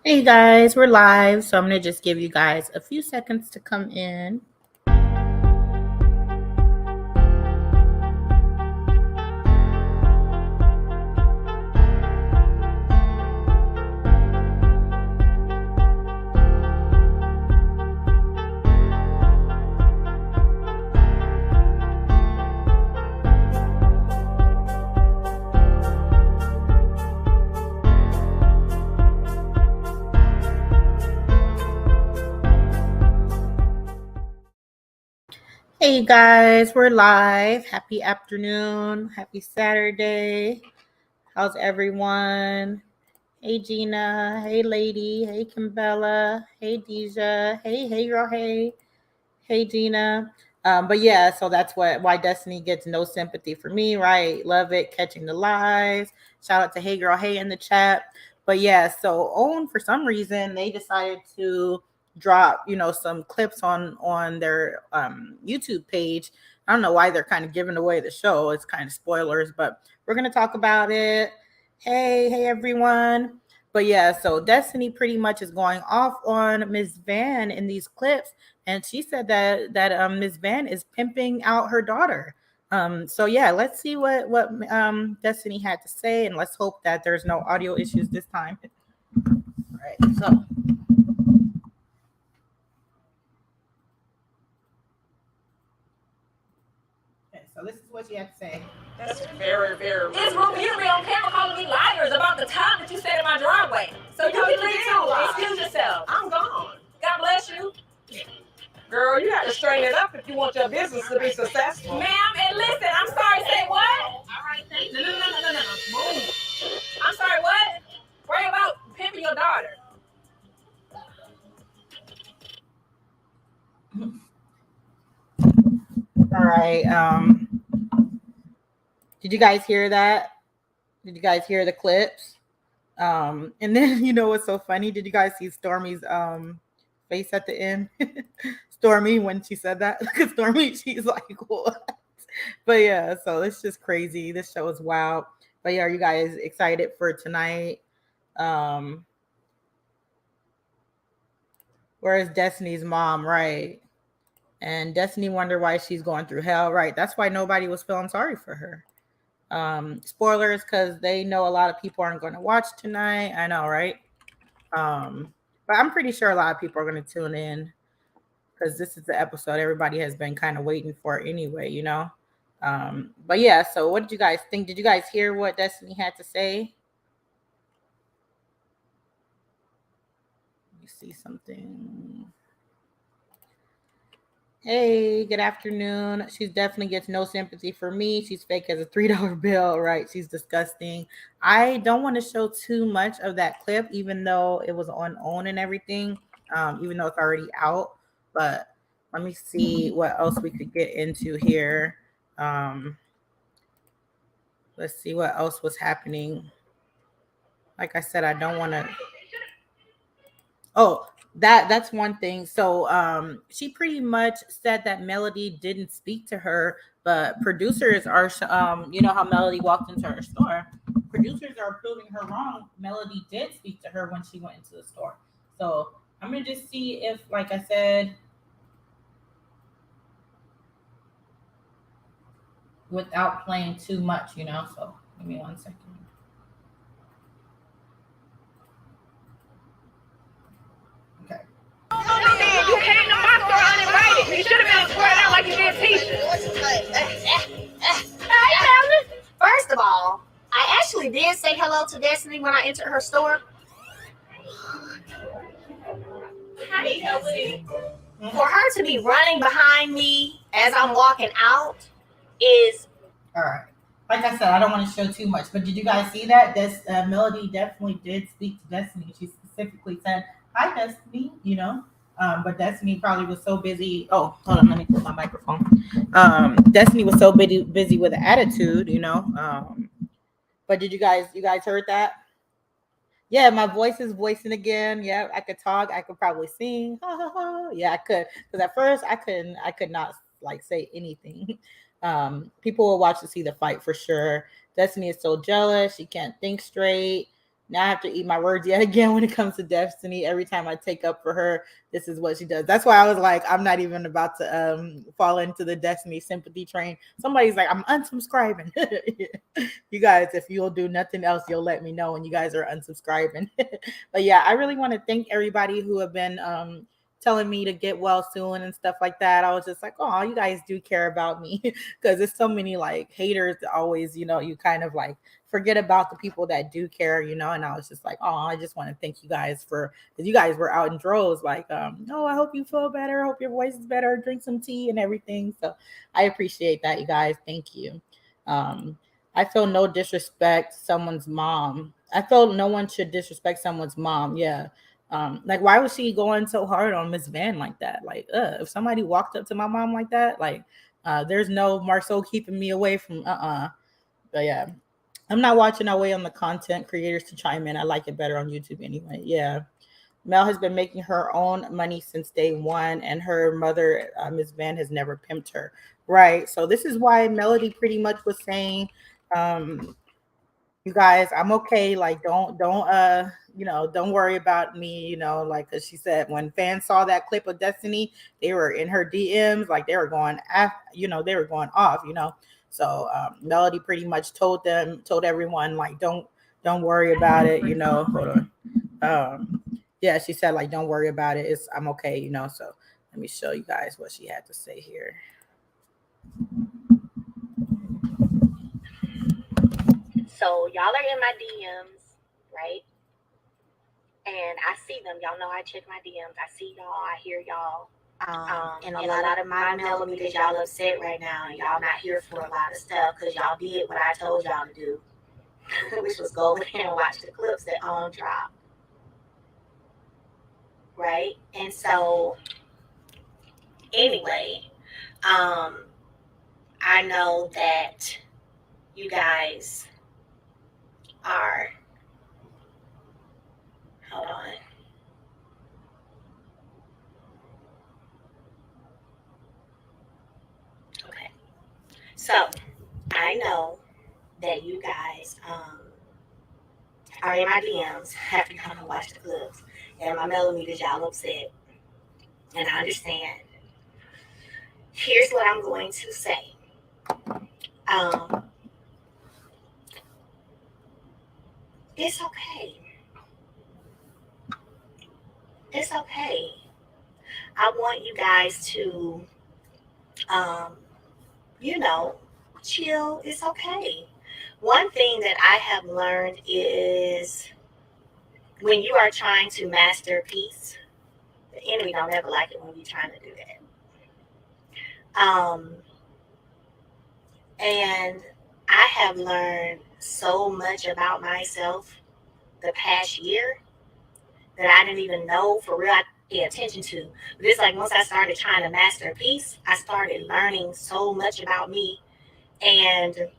Hey guys, we're live, so I'm gonna just give you guys a few seconds to come in. Hey guys, we're live. Happy afternoon. Happy Saturday. How's everyone? Hey Gina. Hey lady. Hey Kimbella. Hey Deja. Hey girl. Hey Gina. But yeah, so that's why Destiny gets no sympathy for me, right? Love it, catching the lies. Shout out to Hey Girl Hey in the chat. But yeah, so OWN for some reason they decided to drop, some clips on their YouTube page. I don't know why they're kind of giving away the show. It's kind of spoilers, but we're gonna talk about it. Hey everyone. But yeah, so Destiny pretty much is going off on Ms. Van in these clips, and she said that Ms. Van is pimping out her daughter. So yeah, let's see what Destiny had to say, and let's hope that there's no audio issues this time. All right, so. Okay, so this is what she had to say. That's very, very rude. It's rude. You to be on camera calling me liars about the time that you stayed in my driveway. So you can leave too. Excuse yourself. I'm gone. God bless you. Girl, you have to straighten it up if you want your business to be successful. Ma'am, and listen, I'm sorry, say what? All right, thank you. No. Move. I'm sorry, what? Worry about pimping your daughter. All right. Did you guys hear that? Did you guys hear the clips? And then you know what's so funny? Did you guys see Stormy's face at the end? Stormy when she said that. Look at Stormy, she's like, what? But yeah, so it's just crazy. This show is wild. But yeah, are you guys excited for tonight? Where is Destiny's mom, right? And Destiny wonder why she's going through hell, right? That's why nobody was feeling sorry for her. Spoilers, because they know a lot of people aren't going to watch tonight. I know, right? But I'm pretty sure a lot of people are going to tune in because this is the episode everybody has been kind of waiting for anyway. But yeah, so what did you guys think? Did you guys hear what Destiny had to say? Let me see something. Hey, good afternoon. She definitely gets no sympathy for me. She's fake as a $3 bill, right? She's disgusting. I don't want to show too much of that clip, even though it was on OWN and everything, even though it's already out. But let me see what else we could get into here. Let's see what else was happening. Like I said, I don't want to. Oh, that's one thing. So she pretty much said that Melody didn't speak to her, but producers are you know how Melody walked into her store. Producers are proving her wrong. Melody did speak to her when she went into the store. So I'm gonna just see if, like I said, without playing too much. So give me 1 second. Okay. You came to my store uninvited. You should have been squared out like you did First of all, I actually did say hello to Destiny when I entered her store. For her to be running behind me as I'm walking out is... All right. Like I said, I don't want to show too much, but did you guys see that? This Melody definitely did speak to Destiny. She specifically said, "Hi, Destiny." But Destiny probably was so busy. Oh, hold on, let me put my microphone. Destiny was so busy with the attitude. But did you guys heard that? Yeah, my voice is voicing again. Yeah, I could talk. I could probably sing. Ha, ha, ha. Yeah, I could. Because at first I couldn't. I could not like say anything. People will watch to see the fight for sure. Destiny is so jealous. She can't think straight. Now I have to eat my words yet again when it comes to Destiny. Every time I take up for her, this is what she does. That's why I was like, I'm not even about to fall into the Destiny sympathy train. Somebody's like, I'm unsubscribing. You guys, if you'll do nothing else, you'll let me know when you guys are unsubscribing. But yeah, I really want to thank everybody who have been telling me to get well soon and stuff like that. I was just like, oh, you guys do care about me because there's so many like haters that always, you kind of like forget about the people that do care, and I was just like, oh, I just want to thank you guys for, because you guys were out in droves like, oh, I hope you feel better, I hope your voice is better, drink some tea and everything. So I appreciate that, you guys. Thank you. um I feel no disrespect someone's mom. I feel no one should disrespect someone's mom. Yeah. Like why was she going so hard on Miss Van like that? Like, if somebody walked up to my mom like that, like, there's no Marceau keeping me away from But yeah, I'm not watching. I wait on the content creators to chime in. I like it better on YouTube anyway. Yeah. Mel has been making her own money since day one, and her mother, Ms. Van, has never pimped her. Right. So this is why Melody pretty much was saying, um, you guys, I'm okay. Like, don't worry about me. Like, cause she said when fans saw that clip of Destiny, they were in her DMs, like they were going, they were going off. So Melody pretty much told everyone, like, don't worry about it. Hold on. Yeah, she said like, don't worry about it. I'm okay. So let me show you guys what she had to say here. So y'all are in my DMs, right? And I see them. Y'all know I check my DMs. I see y'all. I hear y'all. And a lot of my millimeters, y'all upset right now. Y'all not here for a lot of stuff because y'all did what I told y'all to do, which was go over there and watch the clips that on drop. Right? And so, anyway, I know that you guys are, hold on. Okay. So, I know that you guys are in my DMs after y'all watch the clips, and my millimeters, y'all upset, and I understand. Here's what I'm going to say. It's okay. It's okay. I want you guys to, um, chill. It's okay. One thing that I have learned is when you are trying to master peace, the enemy don't ever like it when you're trying to do that. And I have learned so much about myself the past year that I didn't even know for real I pay attention to. But it's like once I started trying to master peace, I started learning so much about me, and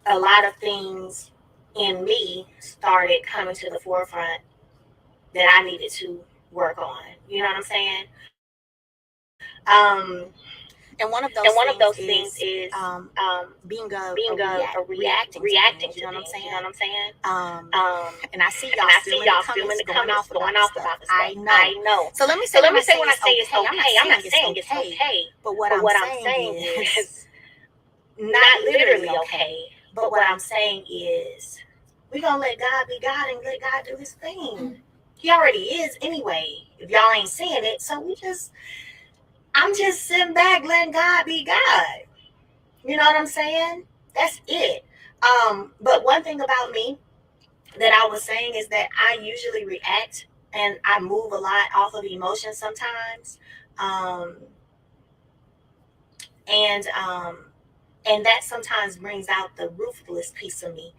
a lot of things in me started coming to the forefront that I needed to work on. You know what I'm saying? And one of those things is being a reacting to things. You know what I'm saying? And I see y'all still in the comments going off about the stuff. I know. So let me say when I say it's okay. I'm not saying it's okay. But what I'm saying is not literally okay. But what I'm saying is we're gonna let God be God and let God do his thing. He already is anyway. If y'all ain't seeing it, so I'm just sitting back letting God be God. You know what I'm saying? That's it. But one thing about me that I was saying is that I usually react and I move a lot off of emotion sometimes. And that sometimes brings out the ruthless piece of me.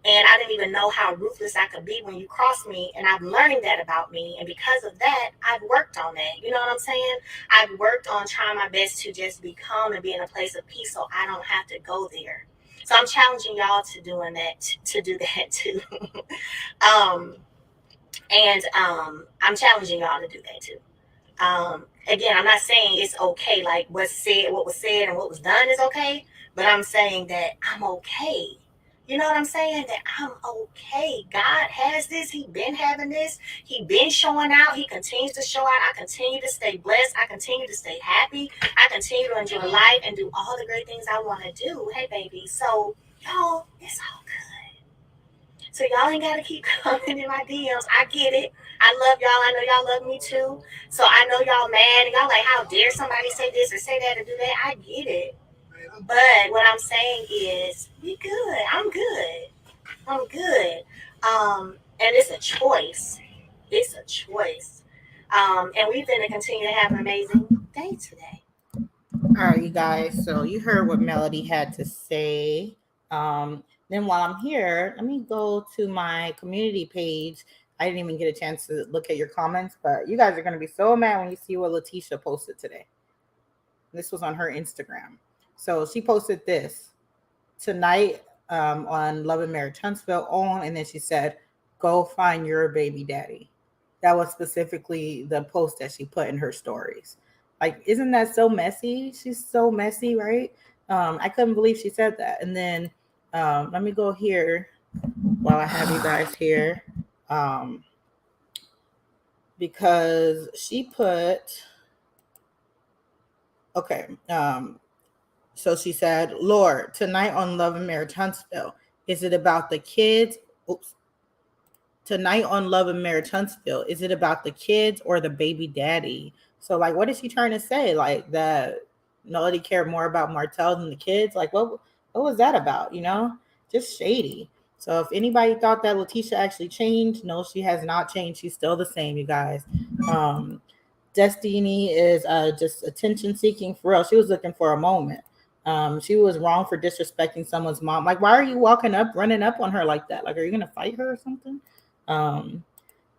And I didn't even know how ruthless I could be when you cross me. And I'm learning that about me. And because of that, I've worked on that. You know what I'm saying? I've worked on trying my best to just be calm and be in a place of peace so I don't have to go there. So I'm challenging y'all to do that too. I'm challenging y'all to do that too. Again, I'm not saying it's okay, like what was said and what was done is okay, but I'm saying that I'm okay. You know what I'm saying? That I'm okay. God has this. He been having this. He been showing out. He continues to show out. I continue to stay blessed. I continue to stay happy. I continue to enjoy life and do all the great things I want to do. Hey, baby. So, y'all, it's all good. So y'all ain't gotta keep coming in my DMs. I get it. I love y'all. I know y'all love me too. So I know y'all mad and y'all like, how dare somebody say this or say that or do that? I get it. But what I'm saying is, we good. I'm good. I'm good. And it's a choice. It's a choice. And we're gonna continue to have an amazing day today. All right, you guys. So you heard what Melody had to say. Then while I'm here, let me go to my community page. I didn't even get a chance to look at your comments, but you guys are going to be so mad when you see what Letitia posted today. This was on her Instagram. So she posted this tonight on Love and Marriage Huntsville on, and then she said, "Go find your baby daddy." That was specifically the post that she put in her stories. Like, isn't that so messy? She's so messy, right? I couldn't believe she said that. And then let me go here while I have you guys here, because she put okay. So she said, "Lord, tonight on Love and Marriage Huntsville, is it about the kids? Oops. Tonight on Love and Marriage Huntsville, is it about the kids or the baby daddy?" So, like, what is she trying to say? Like, that Melody cared more about Martell than the kids? Like, what was that about? You know, just shady. So, if anybody thought that Letitia actually changed, no, she has not changed. She's still the same, you guys. Destiny is just attention seeking for real. She was looking for a moment. She was wrong for disrespecting someone's mom. Like, why are you running up on her like that? Like, are you gonna fight her or something? Um,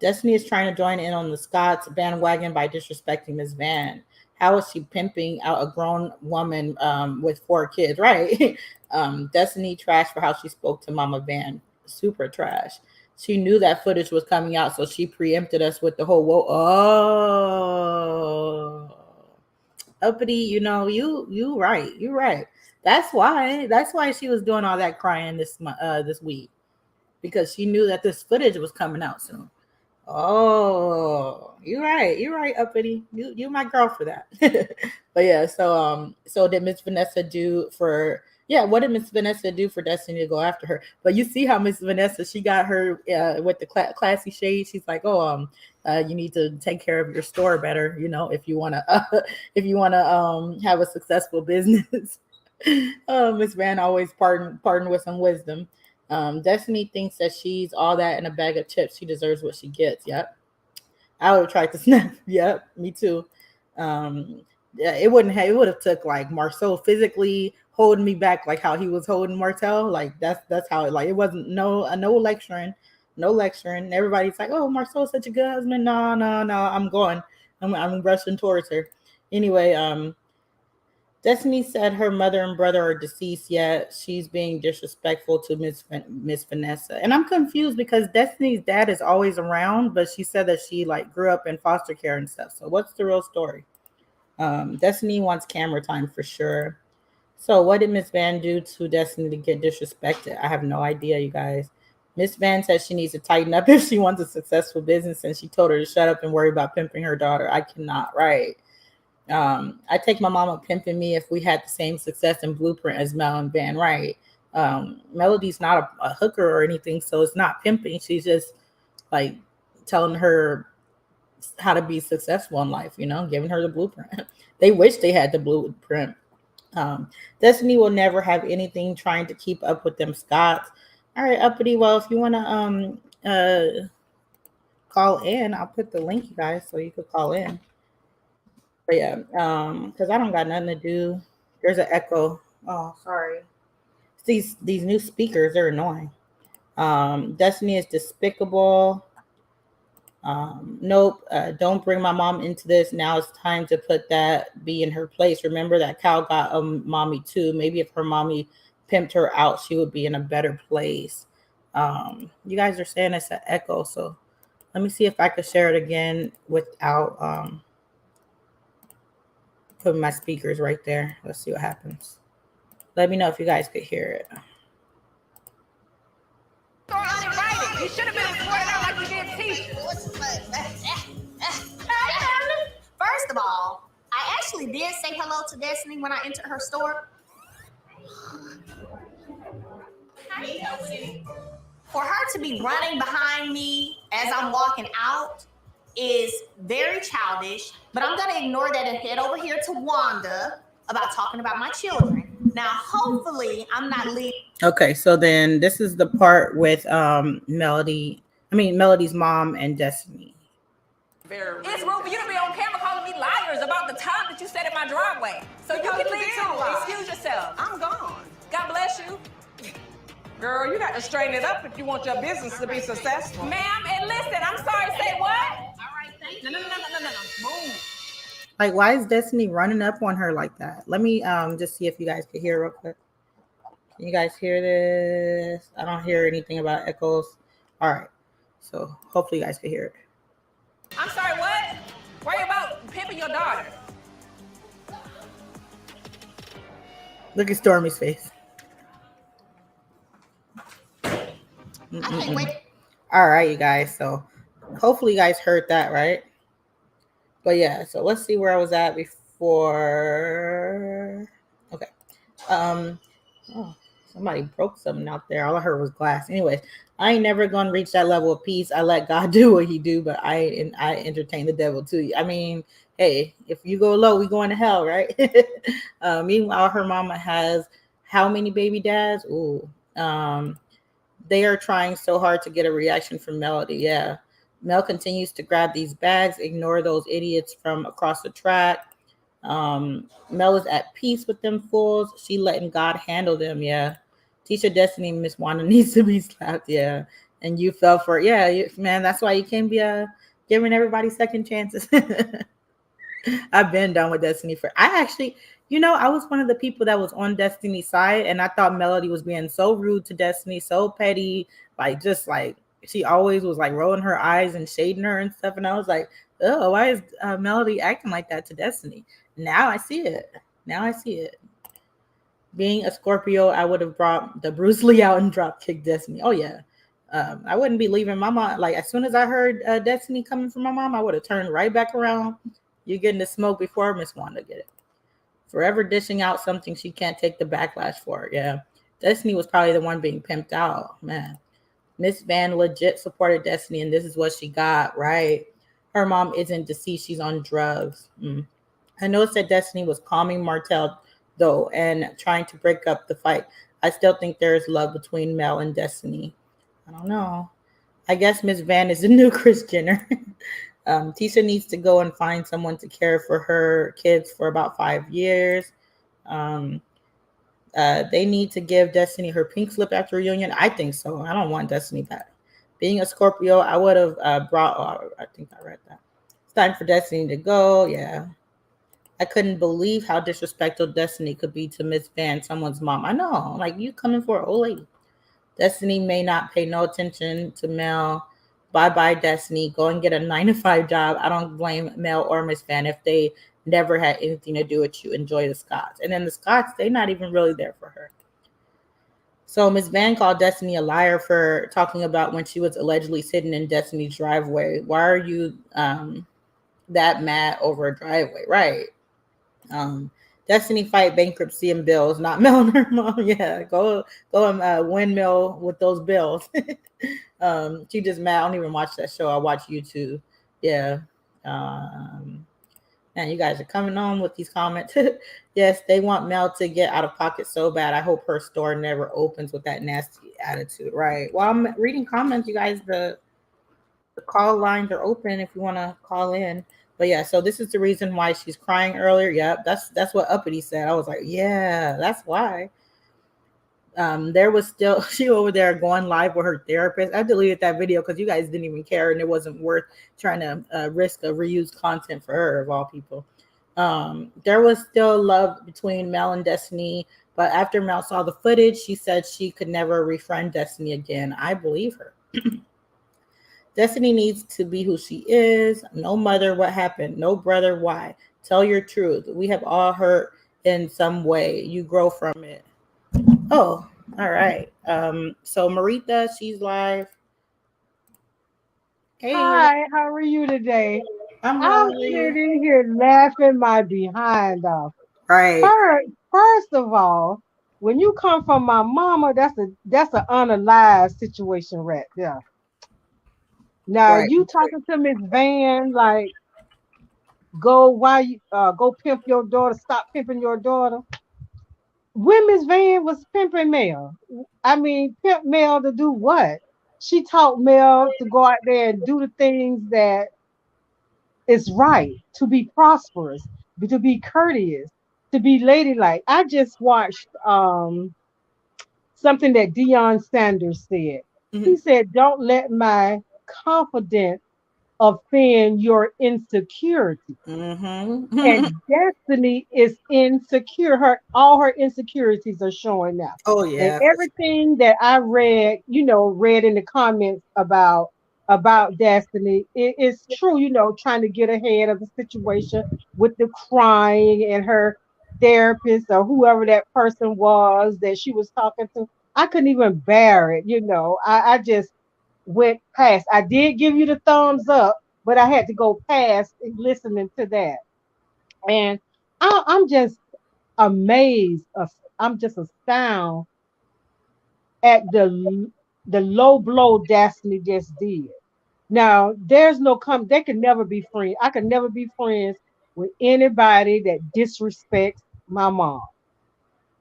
Destiny is trying to join in on the Scott's bandwagon by disrespecting Miss Van. How is she pimping out a grown woman with 4 kids? Right. Destiny trash for how she spoke to Mama Van. Super trash. She knew that footage was coming out, so she preempted us with the whole whoa. Oh, uppity. You right. You right. That's why. That's why she was doing all that crying this week, because she knew that this footage was coming out soon. Oh, you're right. You're right, uppity. You my girl for that. But yeah, so did Miss Vanessa do for what did Miss Vanessa do for Destiny to go after her? But you see how Miss Vanessa, she got her with the classy shade. She's like, you need to take care of your store better, if you want to have a successful business. Miss Van always pardon with some wisdom. Destiny thinks that she's all that in a bag of chips. She deserves what she gets. Yep. I would have tried to snap. Yep. Me too. Yeah, it would have took like Marceau physically holding me back, like how he was holding Martell. Like that's how it wasn't no lecturing. No lecturing. Everybody's like, "Oh, Marceau's such a good husband." No. I'm going. I'm rushing towards her. Anyway, Destiny said her mother and brother are deceased, yet she's being disrespectful to Miss Vanessa. And I'm confused because Destiny's dad is always around, but she said that she grew up in foster care and stuff. So what's the real story? Destiny wants camera time for sure. So what did Miss Van do to Destiny to get disrespected? I have no idea, you guys. Miss Van says she needs to tighten up if she wants a successful business, and she told her to shut up and worry about pimping her daughter. I cannot, right? I take my mama pimping me if we had the same success and blueprint as Mel and Van, right? Melody's not a hooker or anything, so it's not pimping. She's just like telling her how to be successful in life, giving her the blueprint. They wish they had the blueprint. Destiny will never have anything trying to keep up with them Scots. All right, uppity. Well, if you want to call in, I'll put the link, you guys, so you could call in. But yeah, because I don't got nothing to do. There's an echo. Oh, sorry. These new speakers, they're annoying. Destiny is despicable. Nope. Don't bring my mom into this. Now it's time to put that B in her place. Remember that cow got a mommy too. Maybe if her mommy pimped her out, she would be in a better place. You guys are saying it's an echo, so let me see if I could share it again without put my speakers right there. Let's see what happens. Let me know if you guys could hear it. You should have been escorted out like you did Tisha. First of all, I actually did say hello to Destiny when I entered her store. For her to be running behind me as I'm walking out is very childish, but I'm going to ignore that and head over here to Wanda about talking about my children. Now, hopefully, I'm not leaving. Okay, so then this is the part with Melody's mom and Destiny. It's rude for you to be on camera calling me liars about the time that you sat in my driveway. So you can leave too. Excuse yourself. I'm gone. God bless you. Girl, you got to straighten it up if you want your business to be successful. Ma'am, and listen, I'm sorry, say what? All right, thank you. No. Move. Like, why is Destiny running up on her like that? Let me just see if you guys can hear real quick. Can you guys hear this? I don't hear anything about echoes. All right, so hopefully you guys can hear it. I'm sorry, what? Worry about pimping your daughter. Look at Stormy's face. I can't wait. All right, you guys. So hopefully you guys heard that, right? But yeah, so let's see where I was at before. Okay. Oh, somebody broke something out there. All I heard was glass. Anyways, I ain't never gonna reach that level of peace. I let God do what He do, but I entertain the devil too. I mean, hey, if you go low, we going to hell, right? Meanwhile, her mama has how many baby dads? Ooh, they are trying so hard to get a reaction from Melody. Yeah, Mel continues to grab these bags, ignore those idiots from across the track. Mel is at peace with them fools. She letting God handle them. Yeah. Tisha, Destiny, Miss Wanda needs to be slapped. Yeah. And you fell for it. Yeah, man. That's why you can't be giving everybody second chances. I've been done with Destiny I actually, I was one of the people that was on Destiny's side, and I thought Melody was being so rude to Destiny, so petty, just she always was like rolling her eyes and shading her and stuff. And I was like, oh, why is Melody acting like that to Destiny? Now I see it. Being a Scorpio, I would have brought the Bruce Lee out and drop kick Destiny. Oh yeah. I wouldn't be leaving my mom. Like, as soon as I heard Destiny coming from my mom, I would have turned right back around. You're getting the smoke before Miss Wanda get it. Forever dishing out something she can't take the backlash for. Yeah. Destiny was probably the one being pimped out. Man. Miss Van legit supported Destiny, and this is what she got, right? Her mom isn't deceased. She's on drugs. I noticed that Destiny was calming Martell, though, and trying to break up the fight. I still think there is love between Mel and Destiny. I don't know. I guess Miss Van is the new Kris Jenner. Tisha needs to go and find someone to care for her kids for about 5 years. They need to give Destiny her pink slip after reunion. I think so. I don't want Destiny back. Being a Scorpio, I would have I think I read that. It's time for Destiny to go. Yeah. I couldn't believe how disrespectful Destiny could be to Miss Van, someone's mom. I know. Like, you coming for an old lady. Destiny may not pay no attention to Mel. Bye-bye, Destiny. Go and get a 9-to-5 job. I don't blame Mel or Miss Van if they never had anything to do with you. Enjoy the Scots. And then the Scots, they're not even really there for her. So Miss Van called Destiny a liar for talking about when she was allegedly sitting in Destiny's driveway. Why are you that mad over a driveway? Right. Destiny fight bankruptcy and bills, not Mel and her mom. Yeah, go and windmill with those bills. She just mad. I don't even watch that show. I watch YouTube. Yeah. Man, you guys are coming on with these comments. Yes, they want Mel to get out of pocket so bad. I hope her store never opens with that nasty attitude. Right. While I'm reading comments, you guys, the call lines are open if you want to call in. But yeah, so this is the reason why she's crying earlier. Yep, that's what Uppity said. I was like, yeah, that's why. There was still she over there going live with her therapist. I deleted that video because you guys didn't even care, and it wasn't worth trying to risk a reused content for her of all people. There was still love between Mel and Destiny, but after Mel saw the footage, she said she could never refriend Destiny again. I believe her. Destiny needs to be who she is. No mother, what happened? No brother, why? Tell your truth. We have all hurt in some way. You grow from it. Oh, all right. So Marita, she's live. Hey, Hi, how are you today? I'm well. I'm How are you? sitting here laughing my behind off. Right, First of all, when you come from my mama, that's an unalive situation right there. Now right. you talking to Miss Van like go pimp your daughter, stop pimping your daughter. When Miss Van was pimping Mel, I mean pimp Mel to do what? She taught Mel to go out there and do the things that is right, to be prosperous, to be courteous, to be ladylike. I just watched something that Deion Sanders said. Mm-hmm. He said, "Don't let my confidence offend your insecurity." Mm-hmm. And Destiny is insecure. All her insecurities are showing now. Oh And yeah, for sure. everything that I read, read in the comments about Destiny, it is true, trying to get ahead of the situation with the crying and her therapist or whoever that person was that she was talking to. I couldn't even bear it. I just went past. I did give you the thumbs up, but I had to go past listening to that. And I'm just amazed. I'm just astounded at the low blow Destiny just did. Now, there's no they can never be friends. I can never be friends with anybody that disrespects my mom.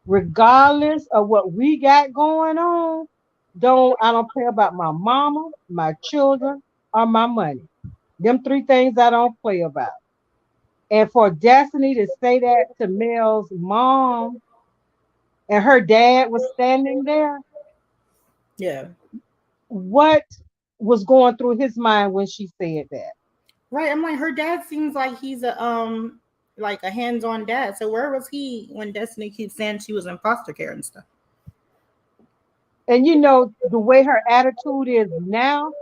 Regardless of what we got going on, I don't play about my mama, my children, or my money. Them three things I don't play about. And for Destiny to say that to Mel's mom and her dad was standing there, Yeah, what was going through his mind when she said that? right. I'm like, her dad seems like he's like a hands-on dad. So where was he when Destiny keeps saying she was in foster care and stuff? And the way her attitude is now,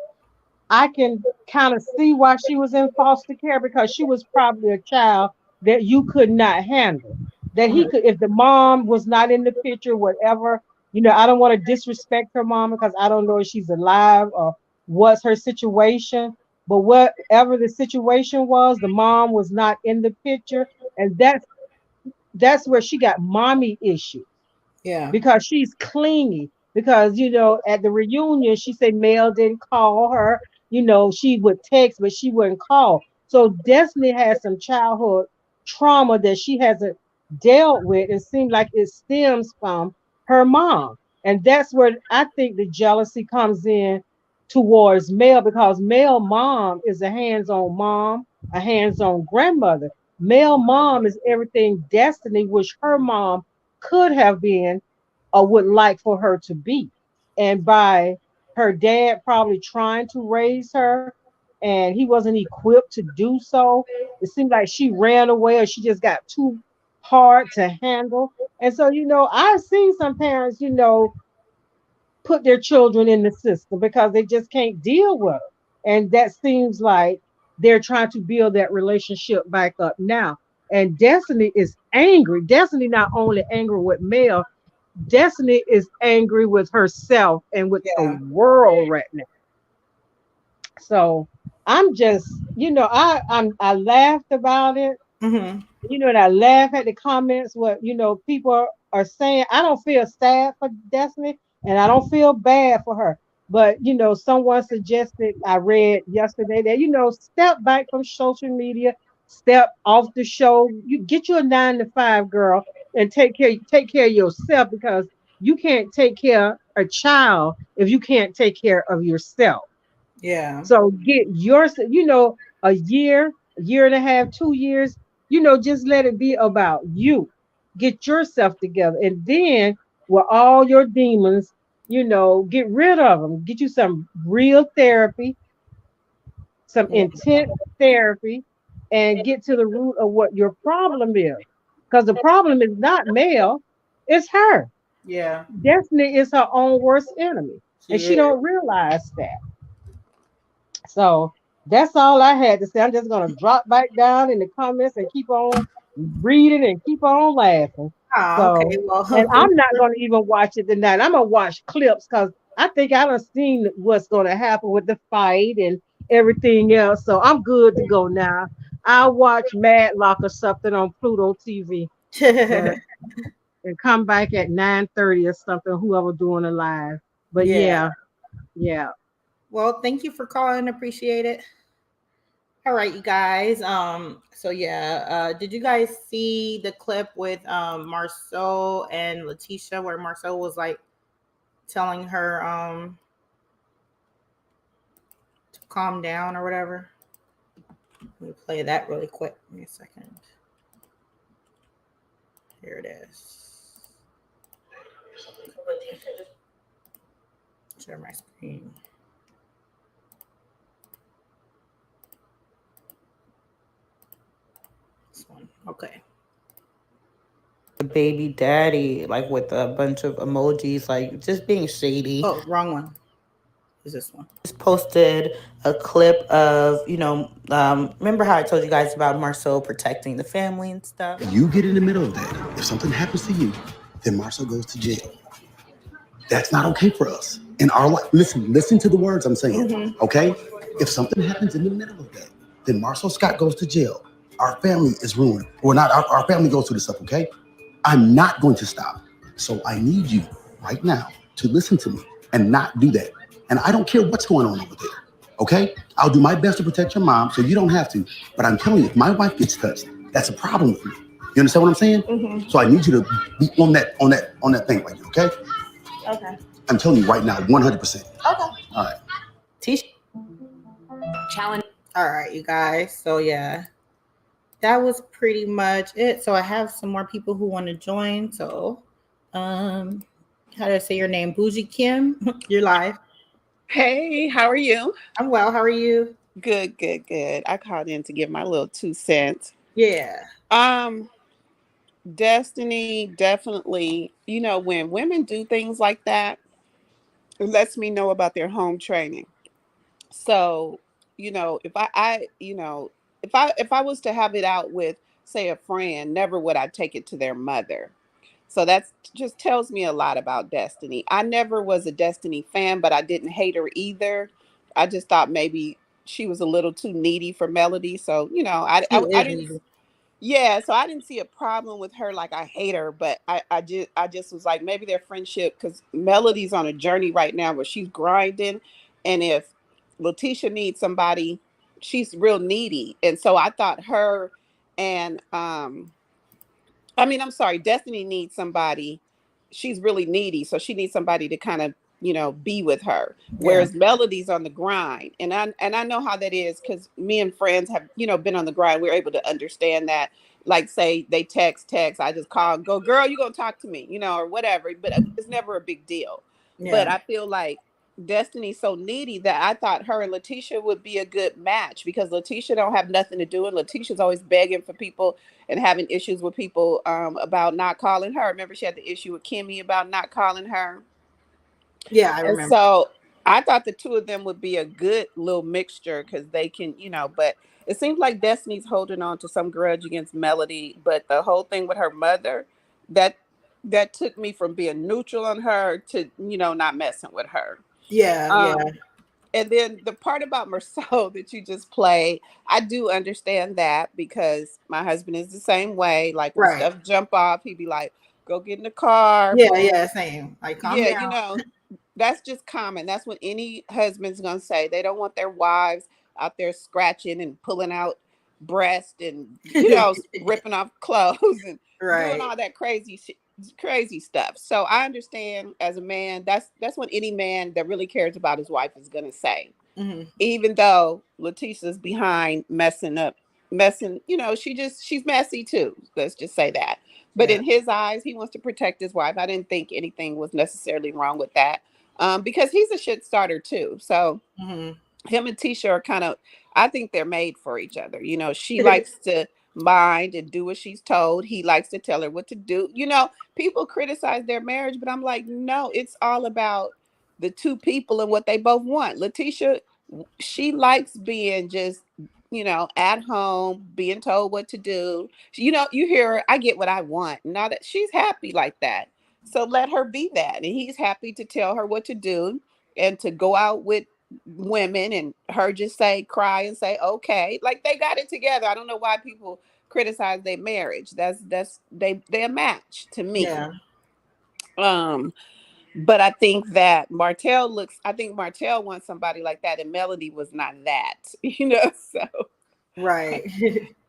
I can kind of see why she was in foster care because she was probably a child that you could not handle. That he Mhm. could, if the mom was not in the picture, whatever, I don't want to disrespect her mom because I don't know if she's alive or what's her situation. But whatever the situation was, the mom was not in the picture. And that's where she got mommy issues Yeah, because she's clingy. Because at the reunion, she said Mel didn't call her. She would text, but she wouldn't call. So Destiny has some childhood trauma that she hasn't dealt with. It seems like it stems from her mom, and that's where I think the jealousy comes in towards Mel because Mel mom is a hands-on mom, a hands-on grandmother. Mel mom is everything Destiny wish her mom could have been or would like for her to be. And by her dad probably trying to raise her and he wasn't equipped to do so, it seemed like she ran away or she just got too hard to handle. And so, I've seen some parents, put their children in the system because they just can't deal with it. And that seems like they're trying to build that relationship back up now. And Destiny is angry. Destiny not only angry with Mel, Destiny is angry with herself and with the yeah. world right now. So I'm just, I laughed about it, Mm-hmm. and I laugh at the comments what people are saying. I don't feel sad for Destiny, and I don't feel bad for her. But someone suggested I read yesterday that step back from social media, step off the show. You get you a 9 to 5 girl and take care of yourself because you can't take care of a child if you can't take care of yourself. Yeah, So get your, a year and a half, 2 years, just let it be about you. Get yourself together. And then with all your demons, get rid of them. Get you some real therapy, some yeah, intense therapy, and get to the root of what your problem is. Because the problem is not male, it's her. yeah. Destiny is her own worst enemy. And She she is. don't realize that. So that's all I had to say. I'm just gonna drop back down in the comments and keep on reading and keep on laughing. Ah, okay. So, Well, and thank I'm not you. gonna even watch it tonight. I'm gonna watch clips because I think I done seen what's gonna happen with the fight and everything else. So I'm good to go now. I'll watch Madlock or something on Pluto TV, but and come back at 9:30 or something. Whoever doing a live, but Yeah. yeah, yeah. Well, thank you for calling. Appreciate it. All right, you guys. So yeah, did you guys see the clip with Marceau and Letitia where Marceau was like telling her to calm down or whatever? Let me play that really quick. Give me a second. Here it is. Share my screen. This one. Okay. The baby daddy, like with a bunch of emojis, like just being shady. Oh, wrong one. Is this one? Just posted a clip of, remember how I told you guys about Marceau protecting the family and stuff? You get in the middle of that. If something happens to you, then Marcel goes to jail. That's not okay for us. In our life, listen to the words I'm saying, okay? If something happens in the middle of that, then Marcel Scott goes to jail. Our family is ruined. Or not, our family goes through this stuff, okay? I'm not going to stop. So I need you right now to listen to me and not do that. And I don't care what's going on over there, okay? I'll do my best to protect your mom so you don't have to. But I'm telling you, if my wife gets touched, that's a problem for me. You understand what I'm saying? So I need you to be on that thing right now, okay? Okay. I'm telling you right now, 100%. Okay. All right. Challenge. All right, you guys. So yeah, that was pretty much it. So I have some more people who want to join. So, how do I say your name? Bougie Kim. You're live. Hey, how are you? I'm well. How are you? Good, good, good. I called in to give my little 2 cents. Yeah. Um, Destiny, definitely, when women do things like that, it lets me know about their home training. So, if I was to have it out with, say, a friend, never would I take it to their mother. So that's just tells me a lot about Destiny. I never was a Destiny fan, but I didn't hate her either. I just thought maybe she was a little too needy for Melody. So, She I is didn't, needy. yeah, so I didn't see a problem with her. Like I hate her, but I just was like, maybe their friendship, because Melody's on a journey right now where she's grinding. And if Letitia needs somebody, she's real needy. And so I thought her and, I'm sorry, Destiny needs somebody. She's really needy, so she needs somebody to kind of, be with her. Yeah. Whereas Melody's on the grind, and I know how that is because me and friends have, been on the grind. We're able to understand that. Like, say they text, I just call and go, girl, you gonna talk to me, or whatever. But it's never a big deal. But Yeah. I feel like Destiny's so needy that I thought her and Letitia would be a good match because Letitia don't have nothing to do, and Letitia's always begging for people and having issues with people about not calling her. Remember, she had the issue with Kimmy about not calling her. Yeah, I And remember. so I thought the two of them would be a good little mixture because they can, but it seems like Destiny's holding on to some grudge against Melody. But the whole thing with her mother, that that took me from being neutral on her to, not messing with her. Yeah, yeah. Um, and then the part about Marceau that you just played, I do understand that because my husband is the same way. Like when Right. stuff jump off, he'd be like, go get in the car, Yeah, boom. yeah, same. Like calm Yeah, down. that's just common. That's what any husband's gonna say. They don't want their wives out there scratching and pulling out breast and ripping off clothes and doing Right. all that crazy stuff. So I understand as a man, that's what any man that really cares about his wife is gonna say. Hmm. Even though Letitia's behind messing, she's messy too. Let's just say that. But Yeah. in his eyes, he wants to protect his wife. I didn't think anything was necessarily wrong with that. Because he's a shit starter too. So Hmm. him and Tisha are kind of, I think they're made for each other. She likes to mind and do what she's told. He likes to tell her what to do. People criticize their marriage, but I'm like, no, it's all about the two people and what they both want. Letitia, she likes being just, at home, being told what to do. You hear her, I get what I want. Now that she's happy like that. So let her be that. And he's happy to tell her what to do and to go out with women and her just say, cry and say, okay. Like they got it together. I don't know why people criticize their marriage. They're a match to me. Yeah. But I think that I think Martell wants somebody like that, and Melody was not that, so. Right.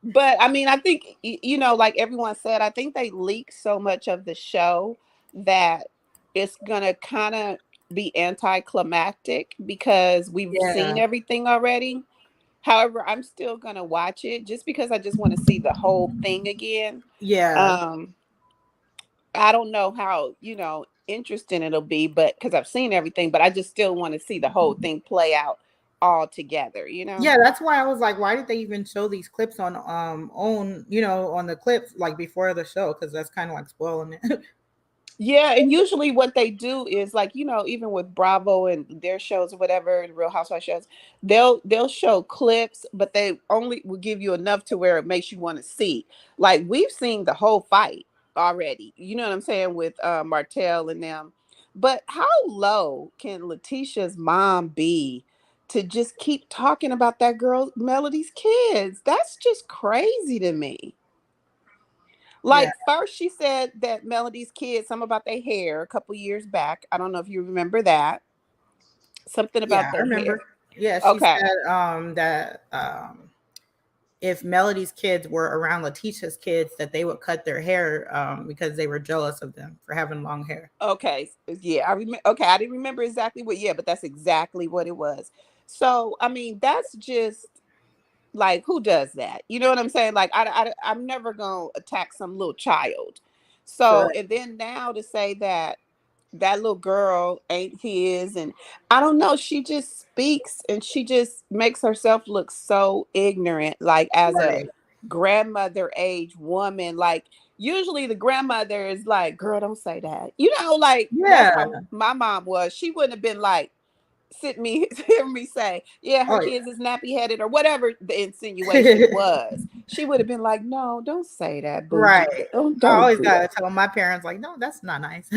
But I mean, I think, like everyone said, I think they leaked so much of the show that it's going to kind of be anticlimactic because we've seen Yeah. everything already. However, I'm still going to watch it just because I just want to see the whole thing again. Yeah. Um, I don't know how, interesting it'll be, but because I've seen everything, but I just still want to see the whole thing play out all together. Yeah, that's why I was like, why did they even show these clips on on the clips like before the show? Because that's kind of like spoiling it. Yeah, and usually what they do is like, even with Bravo and their shows or whatever, the Real Housewives shows, they'll show clips, but they only will give you enough to where it makes you want to see. Like we've seen the whole fight already. You know what I'm saying with Martell and them. But how low can Letitia's mom be to just keep talking about that girl Melody's kids? That's just crazy to me. Yeah. Like first she said that Melody's kids, something about their hair a couple years back. I don't know if you remember that. Something Yeah, about I their hair. remember. Yeah, she Okay. said that if Melody's kids were around Letitia's kids, that they would cut their hair because they were jealous of them for having long hair. Okay. Yeah, I remember. Okay, I didn't remember exactly what. Yeah, but that's exactly what it was. So I mean, that's just like who does that? You know what I'm saying? Like I'm never gonna attack some little child. So Right. and then now to say that little girl ain't his, and I don't know, she just speaks and she just makes herself look so ignorant, like as a Right. grandmother age woman. Like usually the grandmother is like, girl, don't say that, like that's Yeah. how my mom was. She wouldn't have been like hear me say, yeah, her Oh kids is nappy headed or whatever the insinuation yeah. was. She would have been like, no, don't say that, bougie, Right. I don't always do that. gotta tell my parents like, no, that's not nice.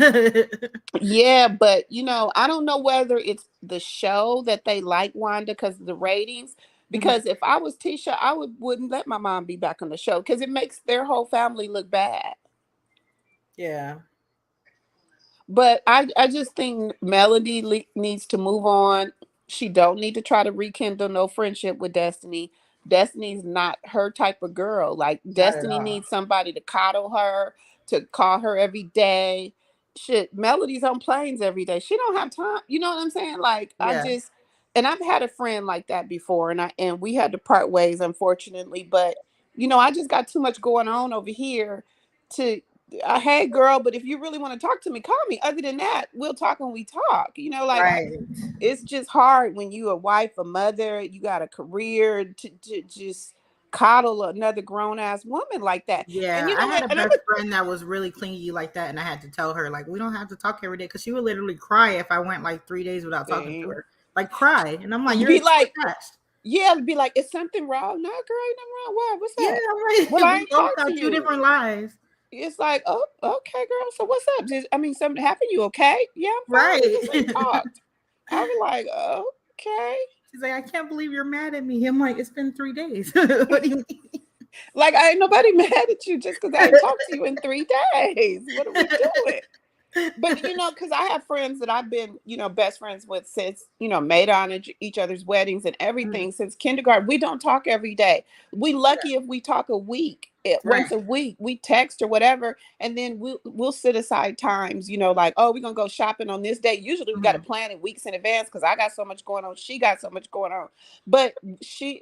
Yeah, but I don't know whether it's the show that they like Wanda because of the ratings. Mhm. Because if I was Tisha, I wouldn't let my mom be back on the show because it makes their whole family look bad. Yeah. But I just think Melody needs to move on. She don't need to try to rekindle no friendship with Destiny. Destiny's not her type of girl. Like Not at Destiny all. needs somebody to coddle her, to call her every day. Shit, Melody's on planes every day. She don't have time. You know what I'm saying? Like Yeah. and I've had a friend like that before, and we had to part ways, unfortunately. But I just got too much going on over here to hey girl, but if you really want to talk to me, call me. Other than that, we'll talk when we talk. Like Right. it's just hard when you a wife, a mother, you got a career to just coddle another grown ass woman like that. And Yeah, you I know had what? a And I'm best friend that was really clingy like that, and I had to tell her like we don't have to talk every day because she would literally cry if I went like 3 days without talking to saying, her, like cry, and I'm like, you're be too like, attached. yeah, be like, is something wrong? No, girl, ain't nothing wrong. What? What's Yeah, up? I'm Well, like, I we ain't both talked to got two you. different lives. It's like, oh, okay, girl. So what's up? Something happened? You okay? Yeah, I'm fine. We Right. just ain't talked. I was like, okay. She's like, I can't believe you're mad at me. I'm like, it's been 3 days. What do you mean? Like, I ain't nobody mad at you just because I ain't talked to you in 3 days. What are we doing? But because I have friends that I've been, best friends with since, made on each other's weddings and Mm, everything since kindergarten. We don't talk every day. We yeah, lucky if we talk a week, right. once a week. We text or whatever, and then we'll set aside times, like, oh, we're gonna go shopping on this day. Usually we got to Mhm. plan it weeks in advance because I got so much going on. She got so much going on, but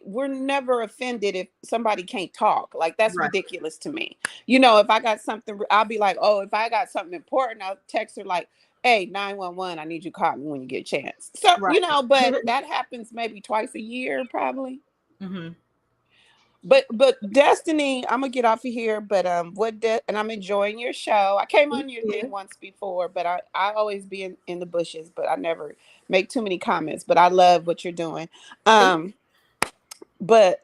we're never offended if somebody can't talk. Like that's Right. ridiculous to me. If I got something, I'll be like, oh, if I got something important, I'll text her like, hey, 911, I need you to call me when you get a chance. So, Right. but that happens maybe twice a year, probably. Hmm. But Destiny, I'm gonna get off of here. But and I'm enjoying your show. I came Thank on your thing you. once before, but I always be in the bushes, but I never make too many comments. But I love what you're doing. Thank Um, but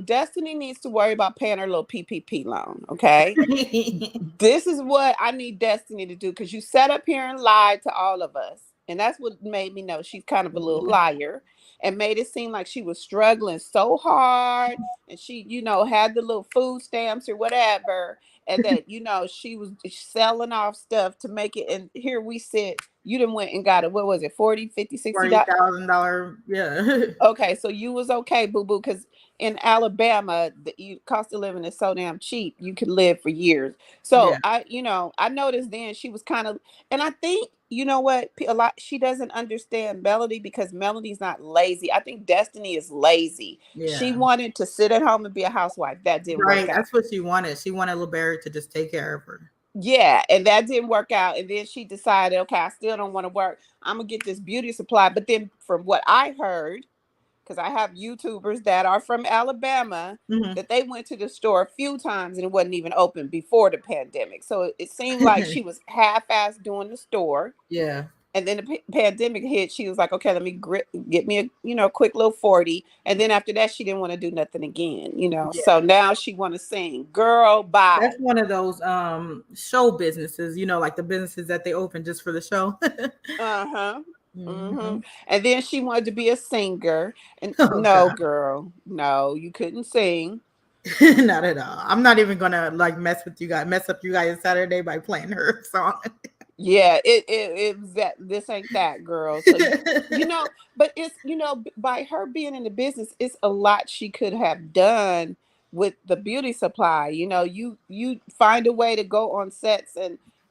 Destiny needs to worry about paying her little PPP loan. Okay, you. this is what I need Destiny to do because you sat up here and lied to all of us And that's what made me know she's kind of a little liar, and made it seem like she was struggling so hard, and she, had the little food stamps or whatever, and that, she was selling off stuff to make it. And here we sit, you done went and got it. What was it? 40, 50, 60 $40,000. Yeah. Okay, so you was okay, boo boo, because in Alabama, the cost of living is so damn cheap. You can live for years. So Yeah. I noticed then she was kind of, and I think, you know what, a lot, she doesn't understand Melody, because Melody's not lazy. I think Destiny is lazy. She Yeah. wanted to sit at home and be a housewife. That didn't Right. work out. That's what she wanted. She wanted LeBerry to just take care of her. Yeah, and that didn't work out. And then she decided, okay, I still don't want to work. I'm gonna get this beauty supply. But then, from what I heard, because I have YouTubers that are from Alabama, Mhm. that they went to the store a few times and it wasn't even open before the pandemic. So it seemed like she was half-assed doing the store. Yeah. And then the pandemic hit. She was like, okay, let me get me a quick little 40. And then after that, she didn't want to do nothing again, Yeah. So now she want to sing. Girl, bye. That's one of those show businesses, like the businesses that they open just for the show. Uh-huh. Mm-hmm. And then she wanted to be a singer. And Oh, no, God. girl, no, you couldn't sing. Not at all. I'm not even gonna mess up you guys Saturday by playing her song. Yeah, it was that. This ain't that, girl. So but it's by her being in the business, it's a lot she could have done with the beauty supply. You find a way to go on sets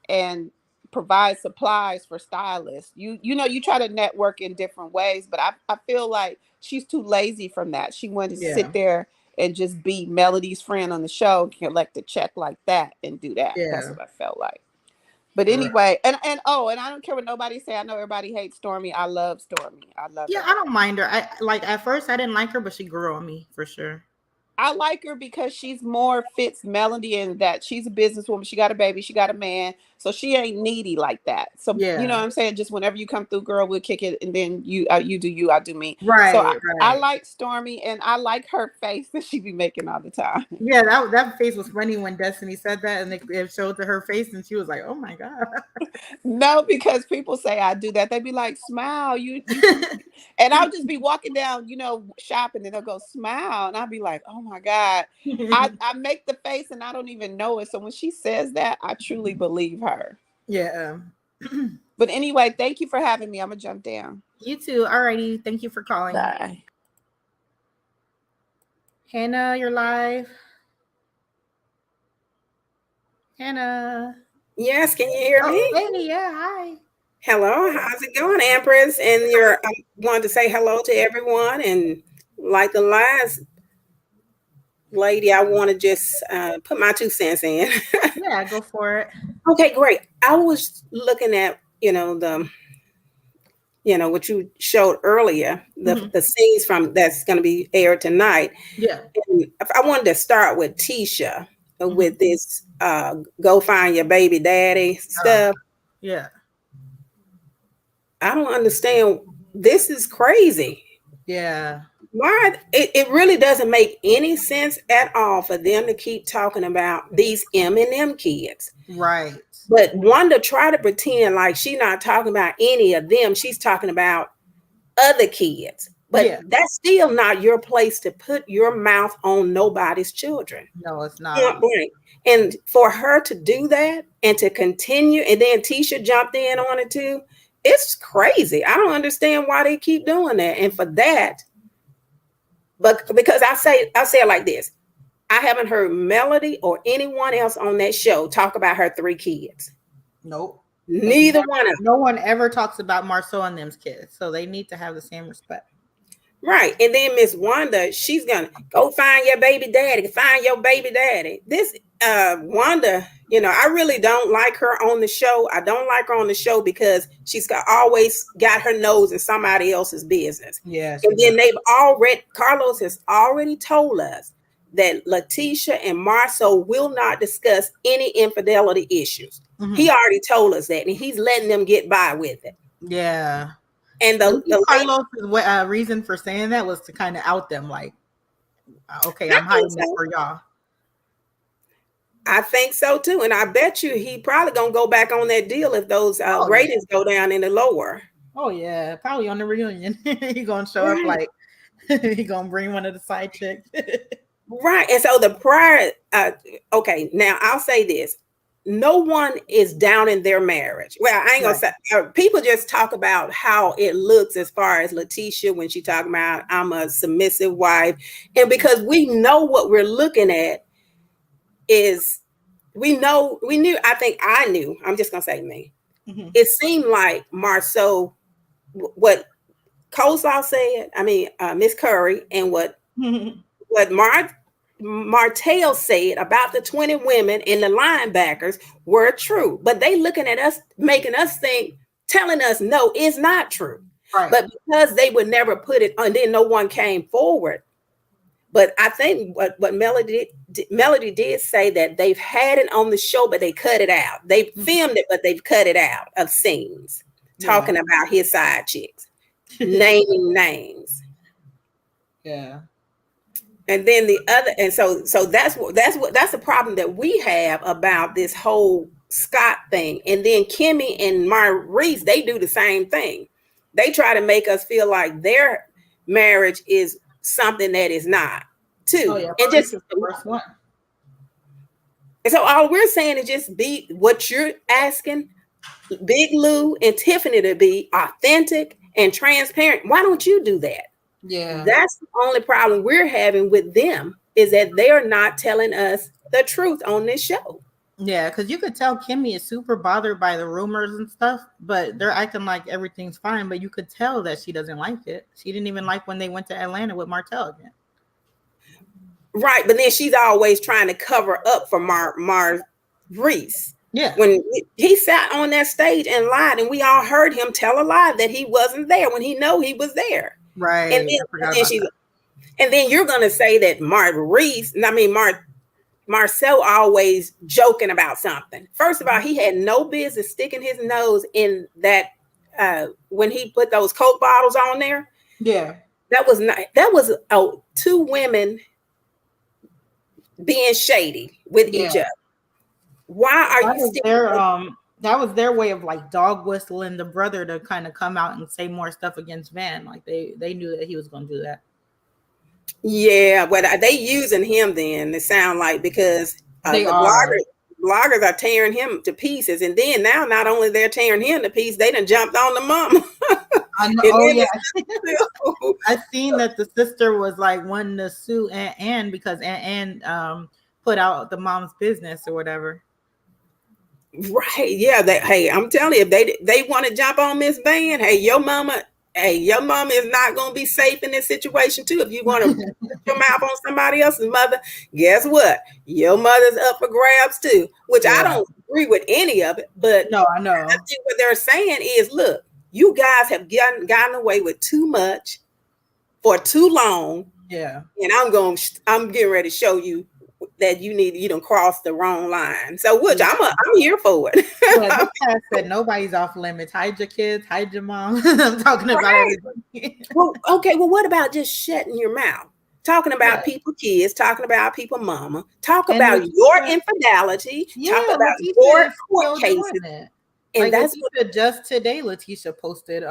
and provide supplies for stylists. You try to network in different ways, but I feel like she's too lazy from that. She wanted to Yeah. sit there and just be Melody's friend on the show, collect a check like that, and do that. That's Yeah. what I felt like. But anyway, and I don't care what nobody say. I know everybody hates Stormy. I love Stormy. I love Yeah, her. I don't mind her. At first I didn't like her, but she grew on me for sure. I like her because she's more fits Melody in that she's a businesswoman. She got a baby. She got a man. So she ain't needy like that. So, Yeah. you know what I'm saying? Just whenever you come through, girl, we'll kick it. And then you do you, I do me. Right. So Right. I like Stormy, and I like her face that she be making all the time. Yeah, that face was funny when Destiny said that, and it showed to her face, and she was like, "Oh my God." No, because people say I do that. They be like, smile, you and I'll just be walking down, shopping, and they'll go, smile. And I'll be like, oh my God. I make the face and I don't even know it. So when she says that, I truly believe her. Yeah. But anyway, thank you for having me. I'm gonna jump down. You too. Alrighty. Thank you for calling. Bye. Hannah, you're live. Hannah. Yes, can you hear me? Hey, yeah, hi. Hello, how's it going, Empress? And I wanted to say hello to everyone. And like the last lady, I want to just put my 2 cents in. Yeah, go for it. Okay, great. I was looking at what you showed earlier, the scenes from that's going to be aired tonight. Yeah. And I wanted to start with Tisha with this go find your baby daddy stuff. Yeah. I don't understand. This is crazy. Yeah. Why? It really doesn't make any sense at all for them to keep talking about these M&M kids. Right. But Wanda try to pretend like she's not talking about any of them. She's talking about other kids. But that's still not your place to put your mouth on nobody's children. No, it's not. And for her to do that and to continue, and then Tisha jumped in on it too, it's crazy. I don't understand why they keep doing that. And for that, but because I say it like this, I haven't heard Melody or anyone else on that show talk about her 3 kids. Nope. Neither one of them. No one ever talks about Marceau and them's kids. So they need to have the same respect. Right. And then Miss Wanda, she's gonna go find your baby daddy, find your baby daddy. This Wanda, I really don't like her on the show. I don't like her on the show because she's always got her nose in somebody else's business. Yes. And then Carlos has already told us that Letitia and Marceau will not discuss any infidelity issues. Mm-hmm. He already told us that, and he's letting them get by with it. Yeah. And Carlos' reason for saying that was to kind of out them, like, okay, I'm hiding this for y'all. I think so too, and I bet you he probably gonna go back on that deal if those ratings go down in the lower. Oh yeah, probably on the reunion. He gonna show up Right. like he gonna bring one of the side chicks. Right. And so the prior, okay, now I'll say this. No one is down in their marriage. Well, I ain't gonna Right. say people just talk about how it looks as far as Letitia when she talking about I'm a submissive wife. And because we know what we're looking at is we knew, I think I knew, I'm just gonna say me. Mhm. It seemed like Marceau, what Coleslaw said, I mean Miss Curry, and what Martell said about the 20 women and the linebackers were true, but they looking at us, making us think, telling us no, it's not true. Right. But because they would never put it on, then no one came forward. But I think what Melody did say that they've had it on the show, but they cut it out. They filmed it, but they've cut it out of scenes talking about his side chicks, naming names. Yeah. And then the other, and so that's the problem that we have about this whole Scott thing. And then Kimmy and Maurice, they do the same thing. They try to make us feel like their marriage is something that is not, too. Oh yeah, And Maurice just is the worst one. and so all we're saying is just be what you're asking Big Lou and Tiffany to be, authentic and transparent. Why don't you do that? Yeah. That's the only problem we're having with them, is that they're not telling us the truth on this show. Yeah, because you could tell Kimmy is super bothered by the rumors and stuff, but they're acting like everything's fine. But you could tell that she doesn't like it. She didn't even like when they went to Atlanta with Martell again. Right, but then she's always trying to cover up for Maurice. Yeah. When he sat on that stage and lied, and we all heard him tell a lie that he wasn't there when he know he was there. Right. And then you're gonna say that Marcel always joking about something. First of all, he had no business sticking his nose in that when he put those Coke bottles on there. Yeah. That was two women being shady with each other. Why are you still that was their way of like dog whistling the brother to kind of come out and say more stuff against Van. Like they knew that he was going to do that. Yeah, but they using him then to sound like, because bloggers are tearing him to pieces, and then now not only they're tearing him to pieces, they done jumped on the mama. I know. Oh yeah, I seen that the sister was like wanting to sue Ann because Ann put out the mom's business or whatever. Right? Yeah. Hey, I'm telling you, if they want to jump on Miss Van, your mama is not going to be safe in this situation too. If you want to put your mouth on somebody else's mother, guess what? Your mother's up for grabs too. Which I don't agree with any of it, but no, I know. I think what they're saying is, look, you guys have gotten away with too much for too long. Yeah. And I'm getting ready to show you that you don't cross the wrong line. So which I'm here for it. Yeah, this said nobody's off limits. Hide your kids, hide your mom. I'm talking about everybody. Well, okay. Well, what about just shutting your mouth? Talking about people kids, talking about people mama, talk about your infidelity, talk about your court cases. And like that's what just today Letitia posted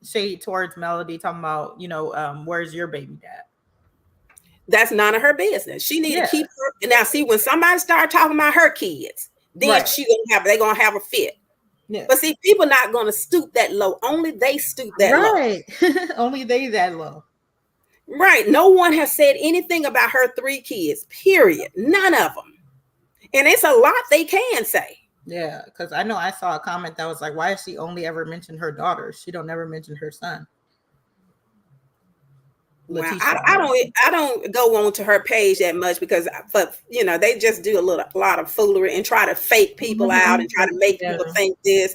shade towards Melody talking about, where's your baby dad? That's none of her business. She need to keep her. Now, see, when somebody start talking about her kids, then they're gonna have a fit. Yeah. But see, people not gonna stoop that low. Only they stoop that low. Right. Only they that low. Right. No one has said anything about her 3 kids. Period. None of them. And it's a lot they can say. Yeah, because I know I saw a comment that was like, "Why has she only ever mentioned her daughter? She don't ever mention her son." Well, I don't go on to her page that much because they just do a lot of foolery and try to fake people out and try to make people think this.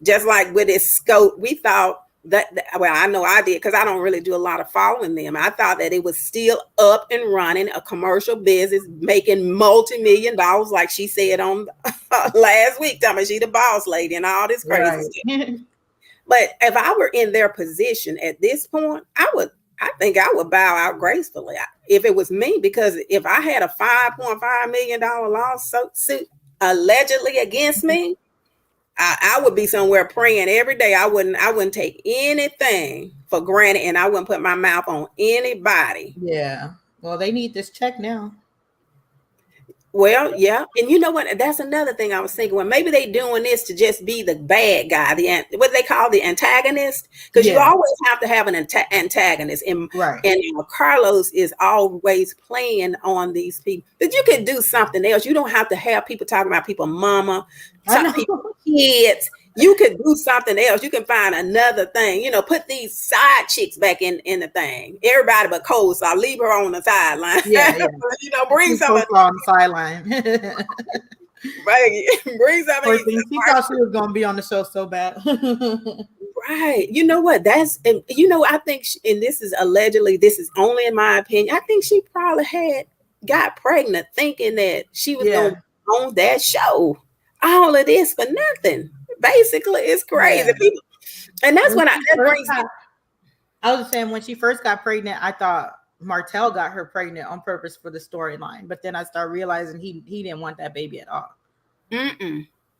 Just like with this scope, we thought that I know I did, because I don't really do a lot of following them. I thought that it was still up and running, a commercial business, making multi-million dollars, like she said on last week, talking about she the boss lady and all this crazy stuff. But if I were in their position at this point, I think I would bow out gracefully if it was me, because if I had a $5.5 million lawsuit allegedly against me, I would be somewhere praying every day. I wouldn't take anything for granted, and I wouldn't put my mouth on anybody. Yeah. Well, they need this check now. Well, yeah, and you know what? That's another thing I was thinking. Well, maybe they doing this to just be the bad guy, what they call the antagonist, because you always have to have an antagonist, and Carlos is always playing on these people. That you can do something else. You don't have to have people talking about people, mama, people, kids. You can do something else. You can find another thing. You know, put these side chicks back in the thing. Everybody but Cole, so I'll leave her on the sideline. Yeah. You know, bring some on the sideline. Right, bring some. She thought she was gonna be on the show so bad. Right. You know what? And you know, I think, and this is allegedly, this is only in my opinion, I think she probably got pregnant thinking that she was going to be on that show. All of this for nothing. Basically, it's crazy. People, and that's when I was just saying, when she first got pregnant, I thought Martell got her pregnant on purpose for the storyline. But then I started realizing he didn't want that baby at all.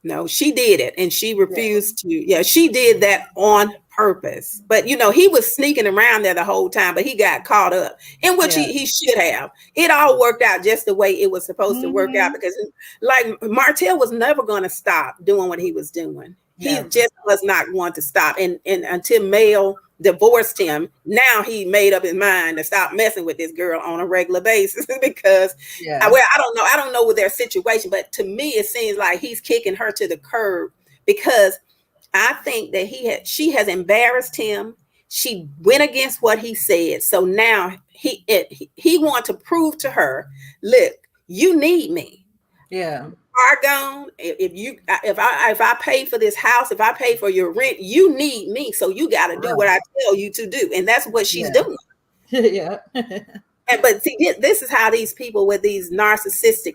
No, she did it, and she refused to. Yeah, she did that on purpose. But you know, he was sneaking around there the whole time, but he got caught up, in which he should have. It all worked out just the way it was supposed to work out, because like Martell was never going to stop doing what he was doing. He just was not going to stop, and until Mel divorced him, now he made up his mind to stop messing with this girl on a regular basis, because I don't know with their situation, but to me it seems like he's kicking her to the curb, because I think that she has embarrassed him. She went against what he said, so now he wants to prove to her, look, you need me. Argon, if I pay for this house, if I pay for your rent, you need me, so you got to do what I tell you to do, and that's what she's doing. But see, this is how these people with these narcissistic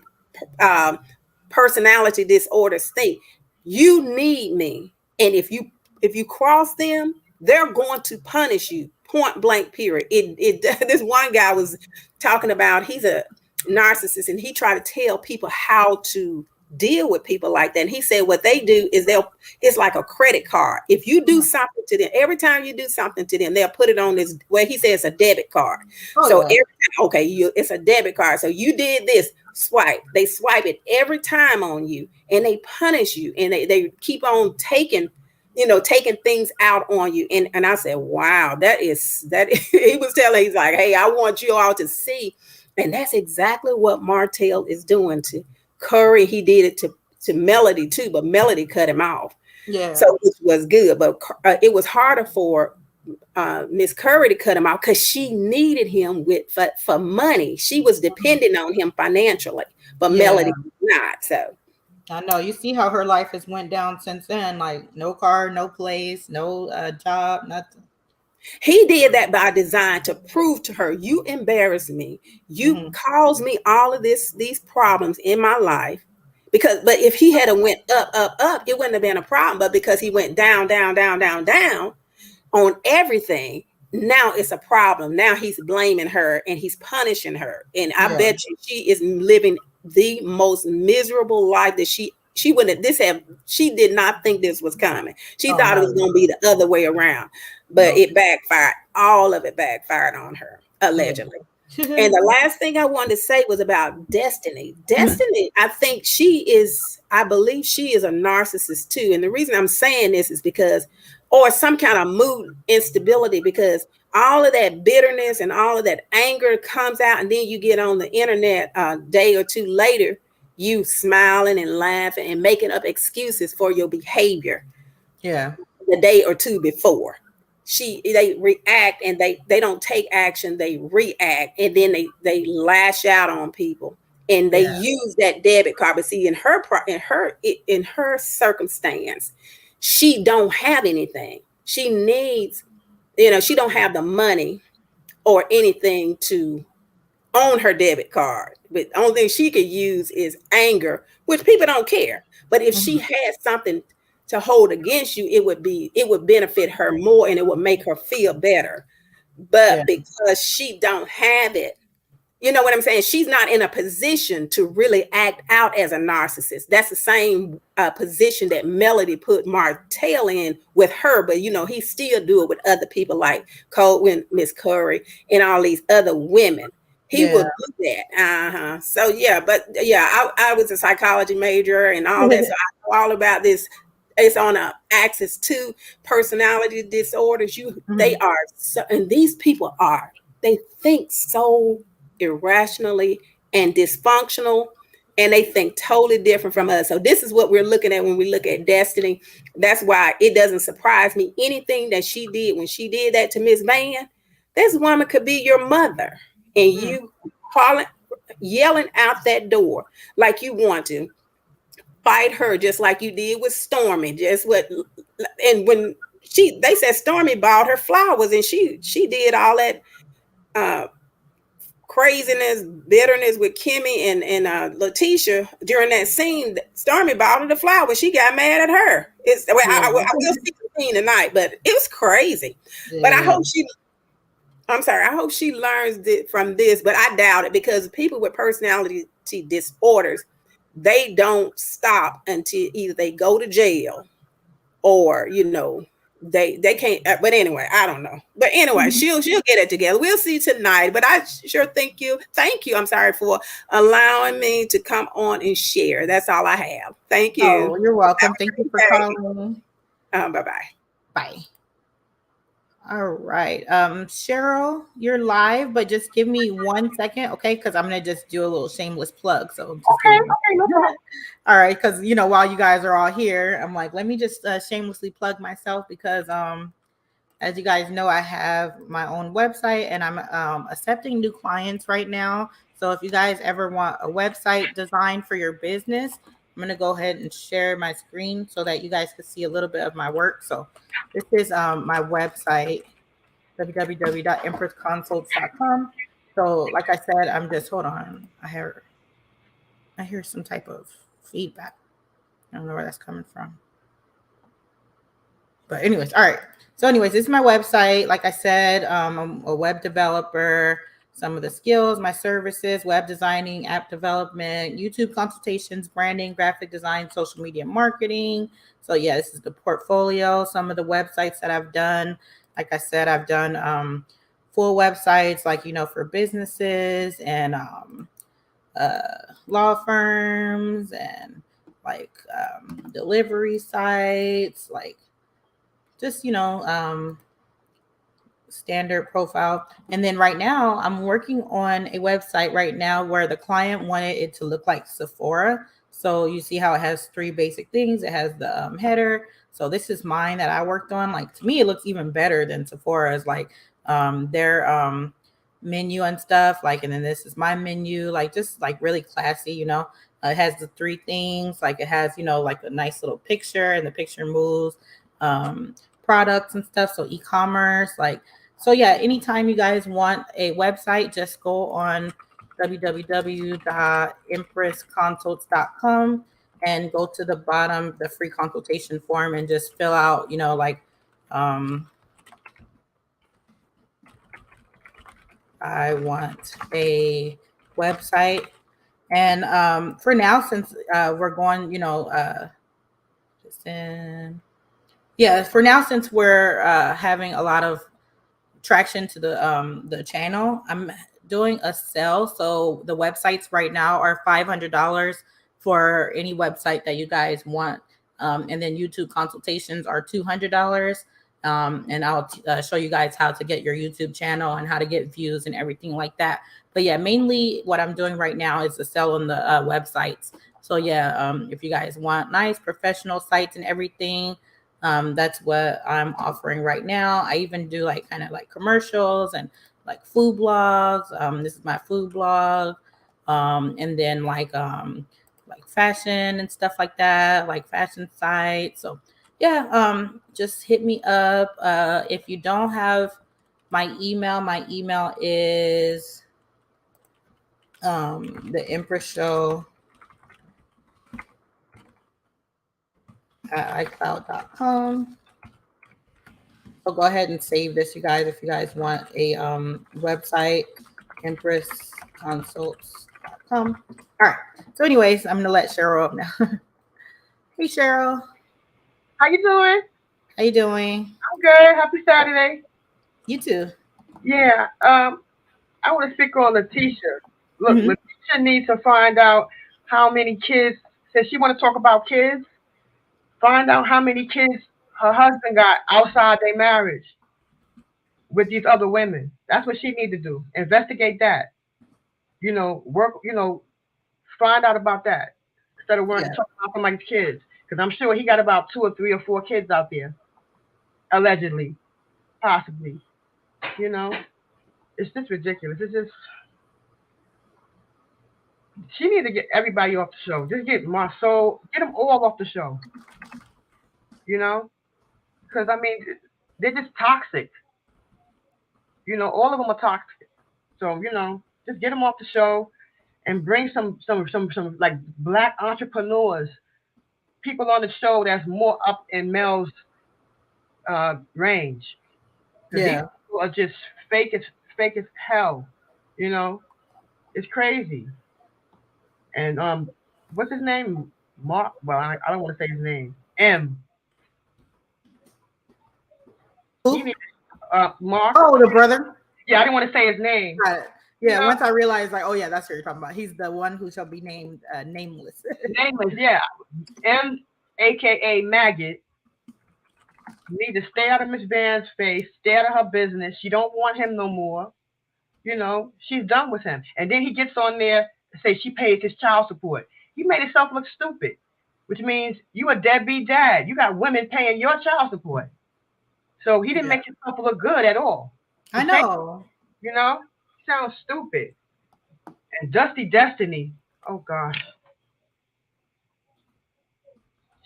personality disorders think. You need me, and if you cross them, they're going to punish you. Point blank. Period. This one guy was talking about, he's a narcissist, and he tried to tell people how to deal with people like that. And he said what they do is it's like a credit card. If you do something to them, every time you do something to them, they'll put it on this, well, he says a debit card. It's a debit card. So you did this, swipe. They swipe it every time on you, and they punish you, and they keep on taking things out on you. And I said, wow, that is he was telling, he's like, hey, I want you all to see. And that's exactly what Martell is doing to Curry. He did it to Melody too, but Melody cut him off. So which was good, but it was harder for Miss Curry to cut him off, because she needed him for money. She was depending on him financially, but Melody was not. So I know, you see how her life has went down since then. Like no car, no place, no job, nothing. He did that by design to prove to her, you embarrass me. You caused me all of these problems in my life. But if he had went up, it wouldn't have been a problem. But because he went down on everything, now it's a problem. Now he's blaming her and he's punishing her. And I bet you she is living the most miserable life that she wouldn't she did not think this was coming. She thought it was going to be the other way around. But it backfired. All of it backfired on her, allegedly. And the last thing I wanted to say was about Destiny. Destiny, I believe she is a narcissist too. And the reason I'm saying this is because, or some kind of mood instability, because all of that bitterness and all of that anger comes out, and then you get on the internet a day or two later, you smiling and laughing and making up excuses for your behavior. The day or two before. They react, and they don't take action, they react, and then they lash out on people, and they use that debit card. But see, in her circumstance, she don't have anything. She needs, she don't have the money or anything to own her debit card. But the only thing she could use is anger, which people don't care. But if she had something to hold against you, it would benefit her more, and it would make her feel better. But because she don't have it, You know what I'm saying? She's not in a position to really act out as a narcissist. That's the same position that Melody put Martell in with her, but he still do it with other people like Coldwin, Miss Curry, and all these other women. He will do that. So yeah, but yeah, I was a psychology major and all that, so I know all about this. It's on a axis to personality disorders. They are so, and these people they think so irrationally and dysfunctional, and they think totally different from us. So this is what we're looking at when we look at Destiny. That's why it doesn't surprise me anything that she did when she did that to Miss Van. This woman could be your mother, and you yelling out that door like you want to fight her, just like you did with Stormy. And when they said Stormy bought her flowers, and she did all that craziness, bitterness with Kimmy and Letitia during that scene. Stormy bought her the flowers. She got mad at her. I will see the scene tonight, but it was crazy. But I hope she learns from this, but I doubt it, because people with personality disorders, they don't stop until either they go to jail or they can't. But anyway, I don't know. But anyway, she'll get it together. We'll see tonight. But I sure thank you. I'm sorry for allowing me to come on and share. That's all I have. Thank you. Oh, you're welcome. Thank you for calling. Bye-bye. Bye. All right. Cheryl, you're live, but just give me 1 second, okay? Because I'm gonna just do a little shameless plug. So Okay, no problem. all right, because while you guys are all here, I'm like, let me just shamelessly plug myself, because as you guys know, I have my own website, and I'm accepting new clients right now. So if you guys ever want a website design for your business, I'm going to go ahead and share my screen so that you guys can see a little bit of my work. So this is my website, www.empressconsults.com. So like I said, I'm just, hold on. I hear some type of feedback. I don't know where that's coming from. But anyways, all right. So anyways, this is my website. Like I said, I'm a web developer. Some of the skills, my services: web designing, app development, YouTube consultations, branding, graphic design, social media marketing. So yeah, this is the portfolio. Some of the websites that I've done. Like I said, I've done full websites, like, for businesses and law firms, and like delivery sites, like just standard profile. And then right now I'm working on a website right now where the client wanted it to look like Sephora. So you see how it has 3 basic things. It has the header. So this is mine that I worked on. Like, to me, it looks even better than Sephora's, like their menu and stuff. Like, and then this is my menu, like just like really classy. It has the 3 things. Like, it has like a nice little picture, and the picture moves. Products and stuff. So e-commerce, like, so yeah, anytime you guys want a website, just go on www.empressconsults.com and go to the bottom, the free consultation form, and just fill out, I want a website. And for now, since we're going, for now, since we're having a lot of traction to the channel, I'm doing a sale. So the websites right now are $500 for any website that you guys want, and then YouTube consultations are $200. And I'll show you guys how to get your YouTube channel and how to get views and everything like that. But yeah, mainly what I'm doing right now is the sell on the websites. So yeah, if you guys want nice professional sites and everything, that's what I'm offering right now. I even do like kind of like commercials and like food blogs. This is my food blog. And then like fashion and stuff like that, like fashion sites. So yeah, just hit me up. If you don't have my email is the Empress Show at iCloud.com. So go ahead and save this, you guys, if you guys want a website EmpressConsults.com. All right. So, anyways, I'm gonna let Cheryl up now. Hey, Cheryl. How you doing? How you doing? I'm good. Happy Saturday. You too. Yeah. I want to speak on Letitia. Look, Mhm. Letitia needs to find out how many kids. Says she want to talk about kids. Find out how many kids her husband got outside their marriage with these other women. That's what she need to do. Investigate that. Work. Find out about that instead of Yeah. talking about somebody's kids. Because I'm sure he got about 2 or 3 or 4 kids out there, allegedly, possibly. You know, it's just ridiculous. It's just she need to get everybody off the show. Just get Marceau, get them all off the show. You know, because I mean, they're just toxic. All of them are toxic. So just get them off the show and bring some like black entrepreneurs, people on the show that's more up in Mel's range. Because these Yeah. people are just fake as hell. You know, it's crazy. And what's his name? Mark. Well, I don't want to say his name. M. He Who? needs Mark. Oh, the brother. Yeah, I didn't want to say his name. Got it. Yeah. Once I realized, like, oh yeah, that's what you're talking about. He's the one who shall be named nameless. Nameless. Yeah, M, aka Maggot. Need to stay out of Miss Van's face. Stay out of her business. She don't want him no more. She's done with him. And then he gets on there and say she pays his child support. He made himself look stupid, which means you a deadbeat dad. You got women paying your child support. So he didn't make himself look good at all. I know. He sounds stupid. And Dusty Destiny, oh gosh.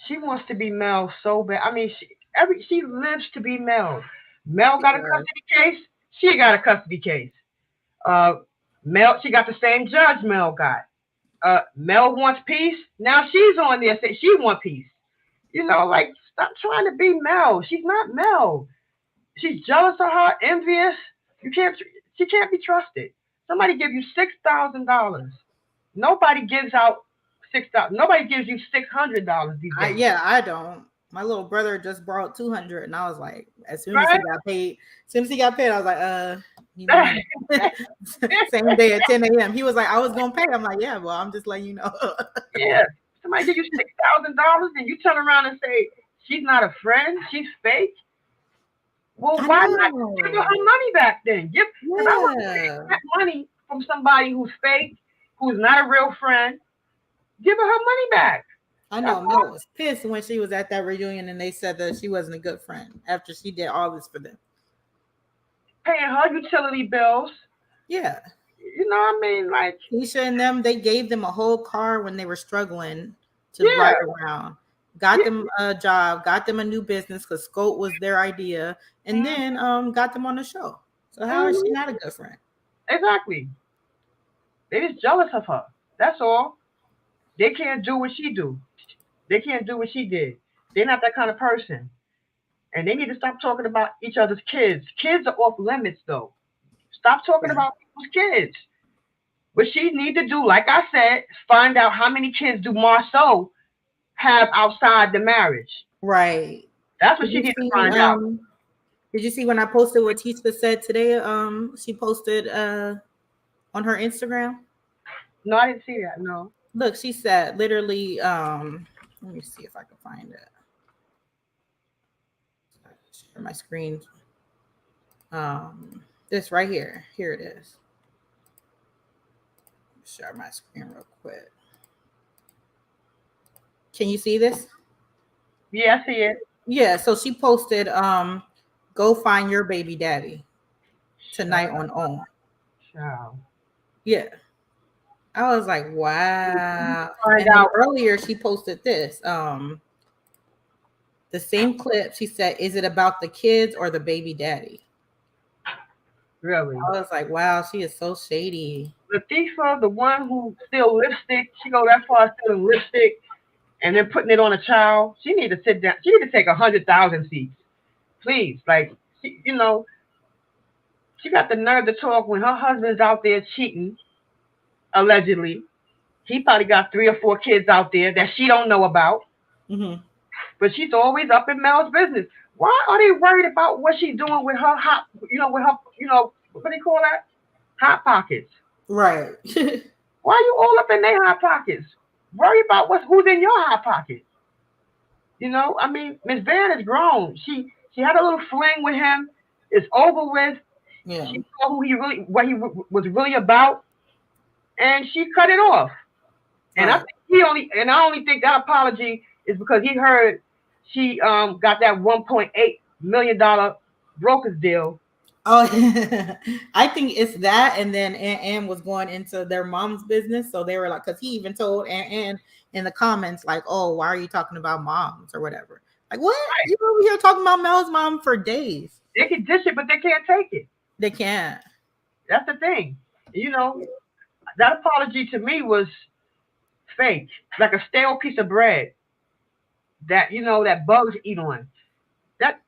She wants to be Mel so bad. I mean, she lives to be Mel. Mel got a custody case. She got a custody case. Mel, she got the same judge Mel got. Mel wants peace. Now she's on there saying she wants peace. Like stop trying to be Mel. She's not Mel. She's jealous of her, envious. She can't be trusted. Somebody give you $6,000. Nobody gives out Nobody gives you $600 these days. I don't. My little brother just borrowed 200, and I was like, as soon as he got paid, I was like, same day at 10 a.m. He was like, I was gonna pay. I'm like, yeah, well, I'm just letting you know. Yeah, somebody give you $6,000, and you turn around and say she's not a friend, she's fake. Well, why not give her money back then? I want to take that money from somebody who's fake, who's not a real friend. Give her money back. I know Mel was pissed when she was at that reunion and they said that she wasn't a good friend after she did all this for them. Paying her utility bills. Yeah. I mean, like Keisha and them, they gave them a whole car when they were struggling to ride around. Got them a job, got them a new business because Scope was their idea, and then got them on the show. So how is she not a good friend? Exactly. They're just jealous of her. That's all. They can't do what she do. They can't do what she did. They're not that kind of person. And they need to stop talking about each other's kids. Kids are off limits, though. Stop talking about people's kids. What she need to do, like I said, is find out how many kids do Marceau have outside the marriage. Right. That's what she needs to find out. Did you see when I posted what Tisha said today? She posted on her Instagram. No, I didn't see that. No. Look, she said literally. Let me see if I can find it. Share my screen. This right here. Here it is. Share my screen real quick. Can you see this? Yeah, I see it. Yeah, so she posted go find your baby daddy tonight on OWN. Wow. Yeah. I was like, wow. And then earlier she posted this. The same clip, she said, is it about the kids or the baby daddy? Really? I was like, wow, she is so shady. Latifah, the one who still lipstick, she go that far stealing lipstick and then putting it on a child. She need to sit down. She need to take 100,000 seats, please. Like, She got the nerve to talk when her husband's out there cheating, allegedly. He probably got 3 or 4 kids out there that she don't know about. Mm-hmm. But she's always up in Mel's business. Why are they worried about what she's doing with her hot, with her, what do you call that? Hot pockets. Right. Why are you all up in their hot pockets? Worry about who's in your hot pocket. I mean, Miss Van is grown. She had a little fling with him. It's over with. Yeah. She saw what he was really about, and she cut it off. And Right. I only think that apology is because he heard she got that $1.8 million broker's deal. Oh, I think it's that, and then Ann was going into their mom's business, so they were like, because he even told Ann in the comments, like, "Oh, why are you talking about moms or whatever?" Like, what? Right. You over here talking about Mel's mom for days? They can dish it, but they can't take it. They can't. That's the thing. That apology to me was fake, like a stale piece of bread that that bugs eat on. That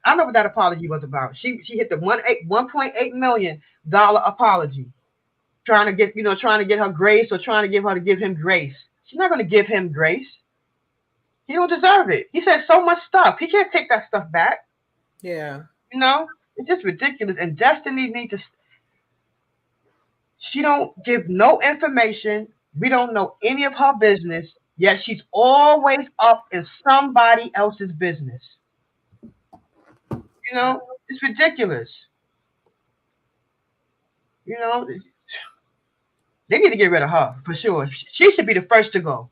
I know what that apology was about. She hit the $1.8 million apology, trying to get her grace, or trying to give him grace. She's not going to give him grace. He don't deserve it. He said so much stuff. He can't take that stuff back. Yeah. It's just ridiculous. And Destiny needs to. She don't give no information. We don't know any of her business. Yet she's always up in somebody else's business. It's ridiculous. They need to get rid of her for sure. She should be the first to go.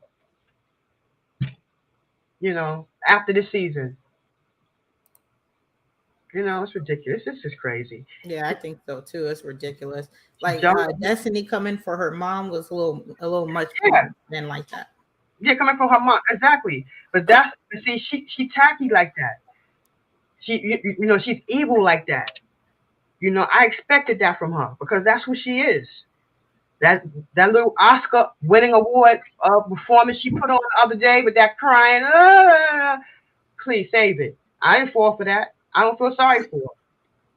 After this season. It's ridiculous. This is crazy. Yeah, I think so too. It's ridiculous. Like Destiny coming for her mom was a little much. Yeah. Than like that. Yeah, coming from her mom, exactly. But she tacky like that. She's evil like that. I expected that from her because that's who she is. That little Oscar winning award performance she put on the other day with that crying, please save it. I didn't fall for that. I don't feel sorry for her.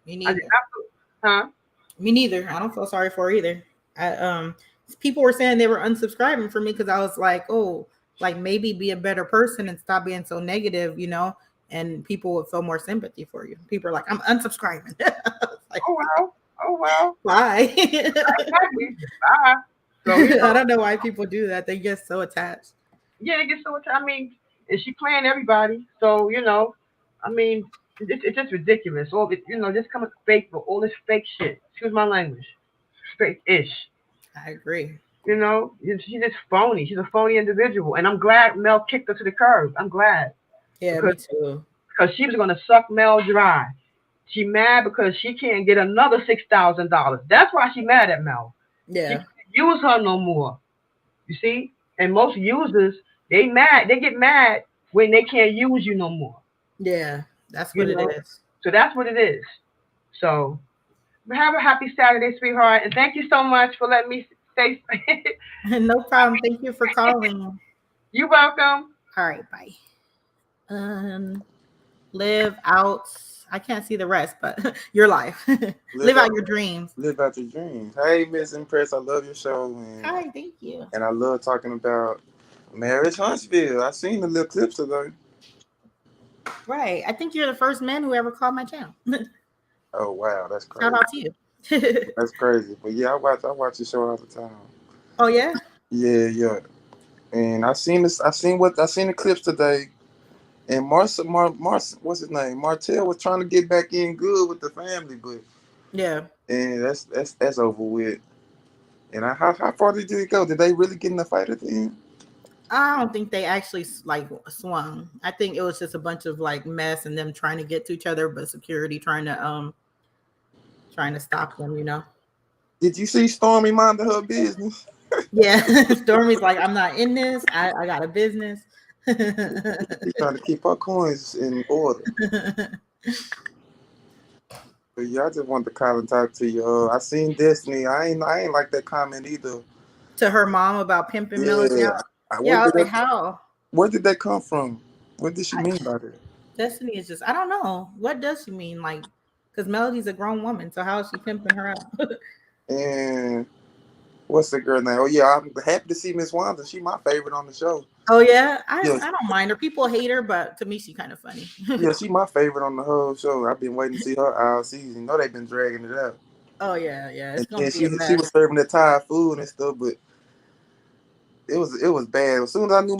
Me neither. Huh? Me neither. I don't feel sorry for her either. People were saying they were unsubscribing for me because I was like, oh, like maybe be a better person and stop being so negative, and people would feel more sympathy for you. People are like, I'm unsubscribing. Like, oh well. Why? Exactly. Bye. So, I don't know why people do that. They get so attached. Yeah, they get so attached. I mean, and she playing everybody. So, I mean, it's just ridiculous. All just coming fake for all this fake shit. Excuse my language. Fake-ish. I agree. She's just phony. She's a phony individual. And I'm glad Mel kicked her to the curb. I'm glad. Yeah, me too. Because she was going to suck Mel dry. She mad because she can't get another $6,000. That's why she mad at Mel. Yeah. She can't use her no more. You see? And most users, they get mad when they can't use you no more. Yeah, that's what it is. So that's what it is. So have a happy Saturday, sweetheart. And thank you so much for letting me stay. No problem. Thank you for calling. You're welcome. All right, bye. Live out. I can't see the rest, but your life. Live out your dreams. Live out your dreams. Hey, Miss Impress, I love your show. Hi, thank you. And I love talking about Marriage Huntsville. I seen the little clips today. Right. I think you're the first man who ever called my channel. Oh wow, that's crazy. Shout out to you. That's crazy. But yeah, I watch the show all the time. Oh yeah? Yeah. And I seen the clips today. And what's his name? Martell was trying to get back in good with the family, but yeah. And that's over with. And how far did it go? Did they really get in the fight at the end? I don't think they actually swung. I think it was just a bunch of mess and them trying to get to each other, but security trying to stop them, Did you see Stormy minding her business? Yeah. Stormy's like, I'm not in this. I got a business. She's trying to keep her coins in order. But yeah, I just wanted to call and talk to you. I seen Destiny. I ain't like that comment either. To her mom about pimping Melody out. Yeah, I was like, how? Where did that come from? What did she mean by that? Destiny is just, I don't know. What does she mean? because Melody's a grown woman. So how is she pimping her out? And what's the girl name? Oh yeah, I'm happy to see Miss Wanda. She my favorite on the show. Oh yeah, I Yeah, don't mind her. People hate her, but to me, she kind of funny. yeah, she my favorite on the whole show. I've been waiting to see her all season. You know they've been dragging it out. Oh yeah, yeah. It's And gonna then be a she mess. was serving the Thai food and stuff, but it was bad. As soon as I knew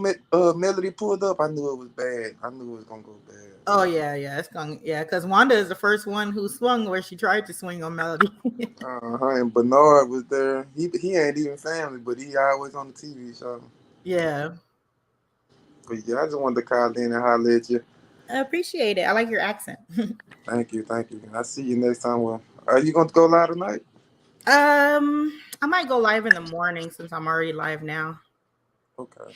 Melody pulled up, I knew it was bad. I knew it was gonna go bad. Oh yeah, yeah. It's gonna because Wanda is the first one who swung where she tried to swing on Melody. And Bernard was there. He ain't even family, but he always on the TV show. Yeah, But yeah, I just wanted to call in and holler at you. I appreciate it. I like your accent. Thank you, thank you. I see you next time. Well, are you going to go live tonight? I might go live in the morning since I'm already live now. Okay.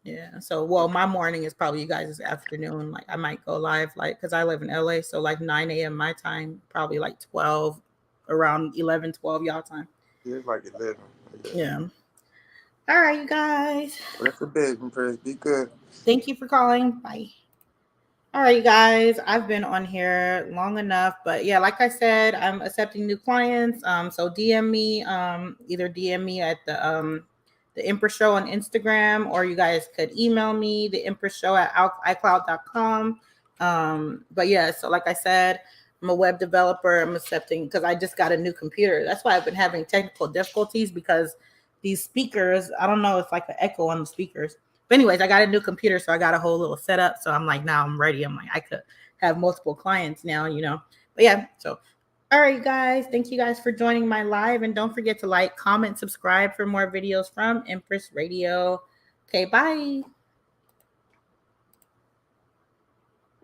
Yeah. So, well, my morning is probably you guys' afternoon. Like, I might go live, like, because I live in LA. So, like 9 a.m. my time, probably like 12, around 11, 12 y'all time. Yeah, it's like 11. Yeah. All right, you guys. That's the bed, Press. Be good. Thank you for calling. Bye. All right, you guys. I've been on here long enough, but yeah, like I said, I'm accepting new clients. So DM me, either DM me at the Empress Show on Instagram, or you guys could email me, the Empress Show at iCloud.com. But yeah, so like I said, I'm a web developer. I'm accepting because I just got a new computer. That's why I've been having technical difficulties because these speakers, I don't know, it's like an echo on the speakers. But anyways, I got a new computer, so I got a whole little setup. So I'm like, now I'm ready. I'm like, I could have multiple clients now, you know. But yeah, so all right, guys. Thank you guys for joining my live. And don't forget to like, comment, subscribe for more videos from Empress Radio. Okay, bye.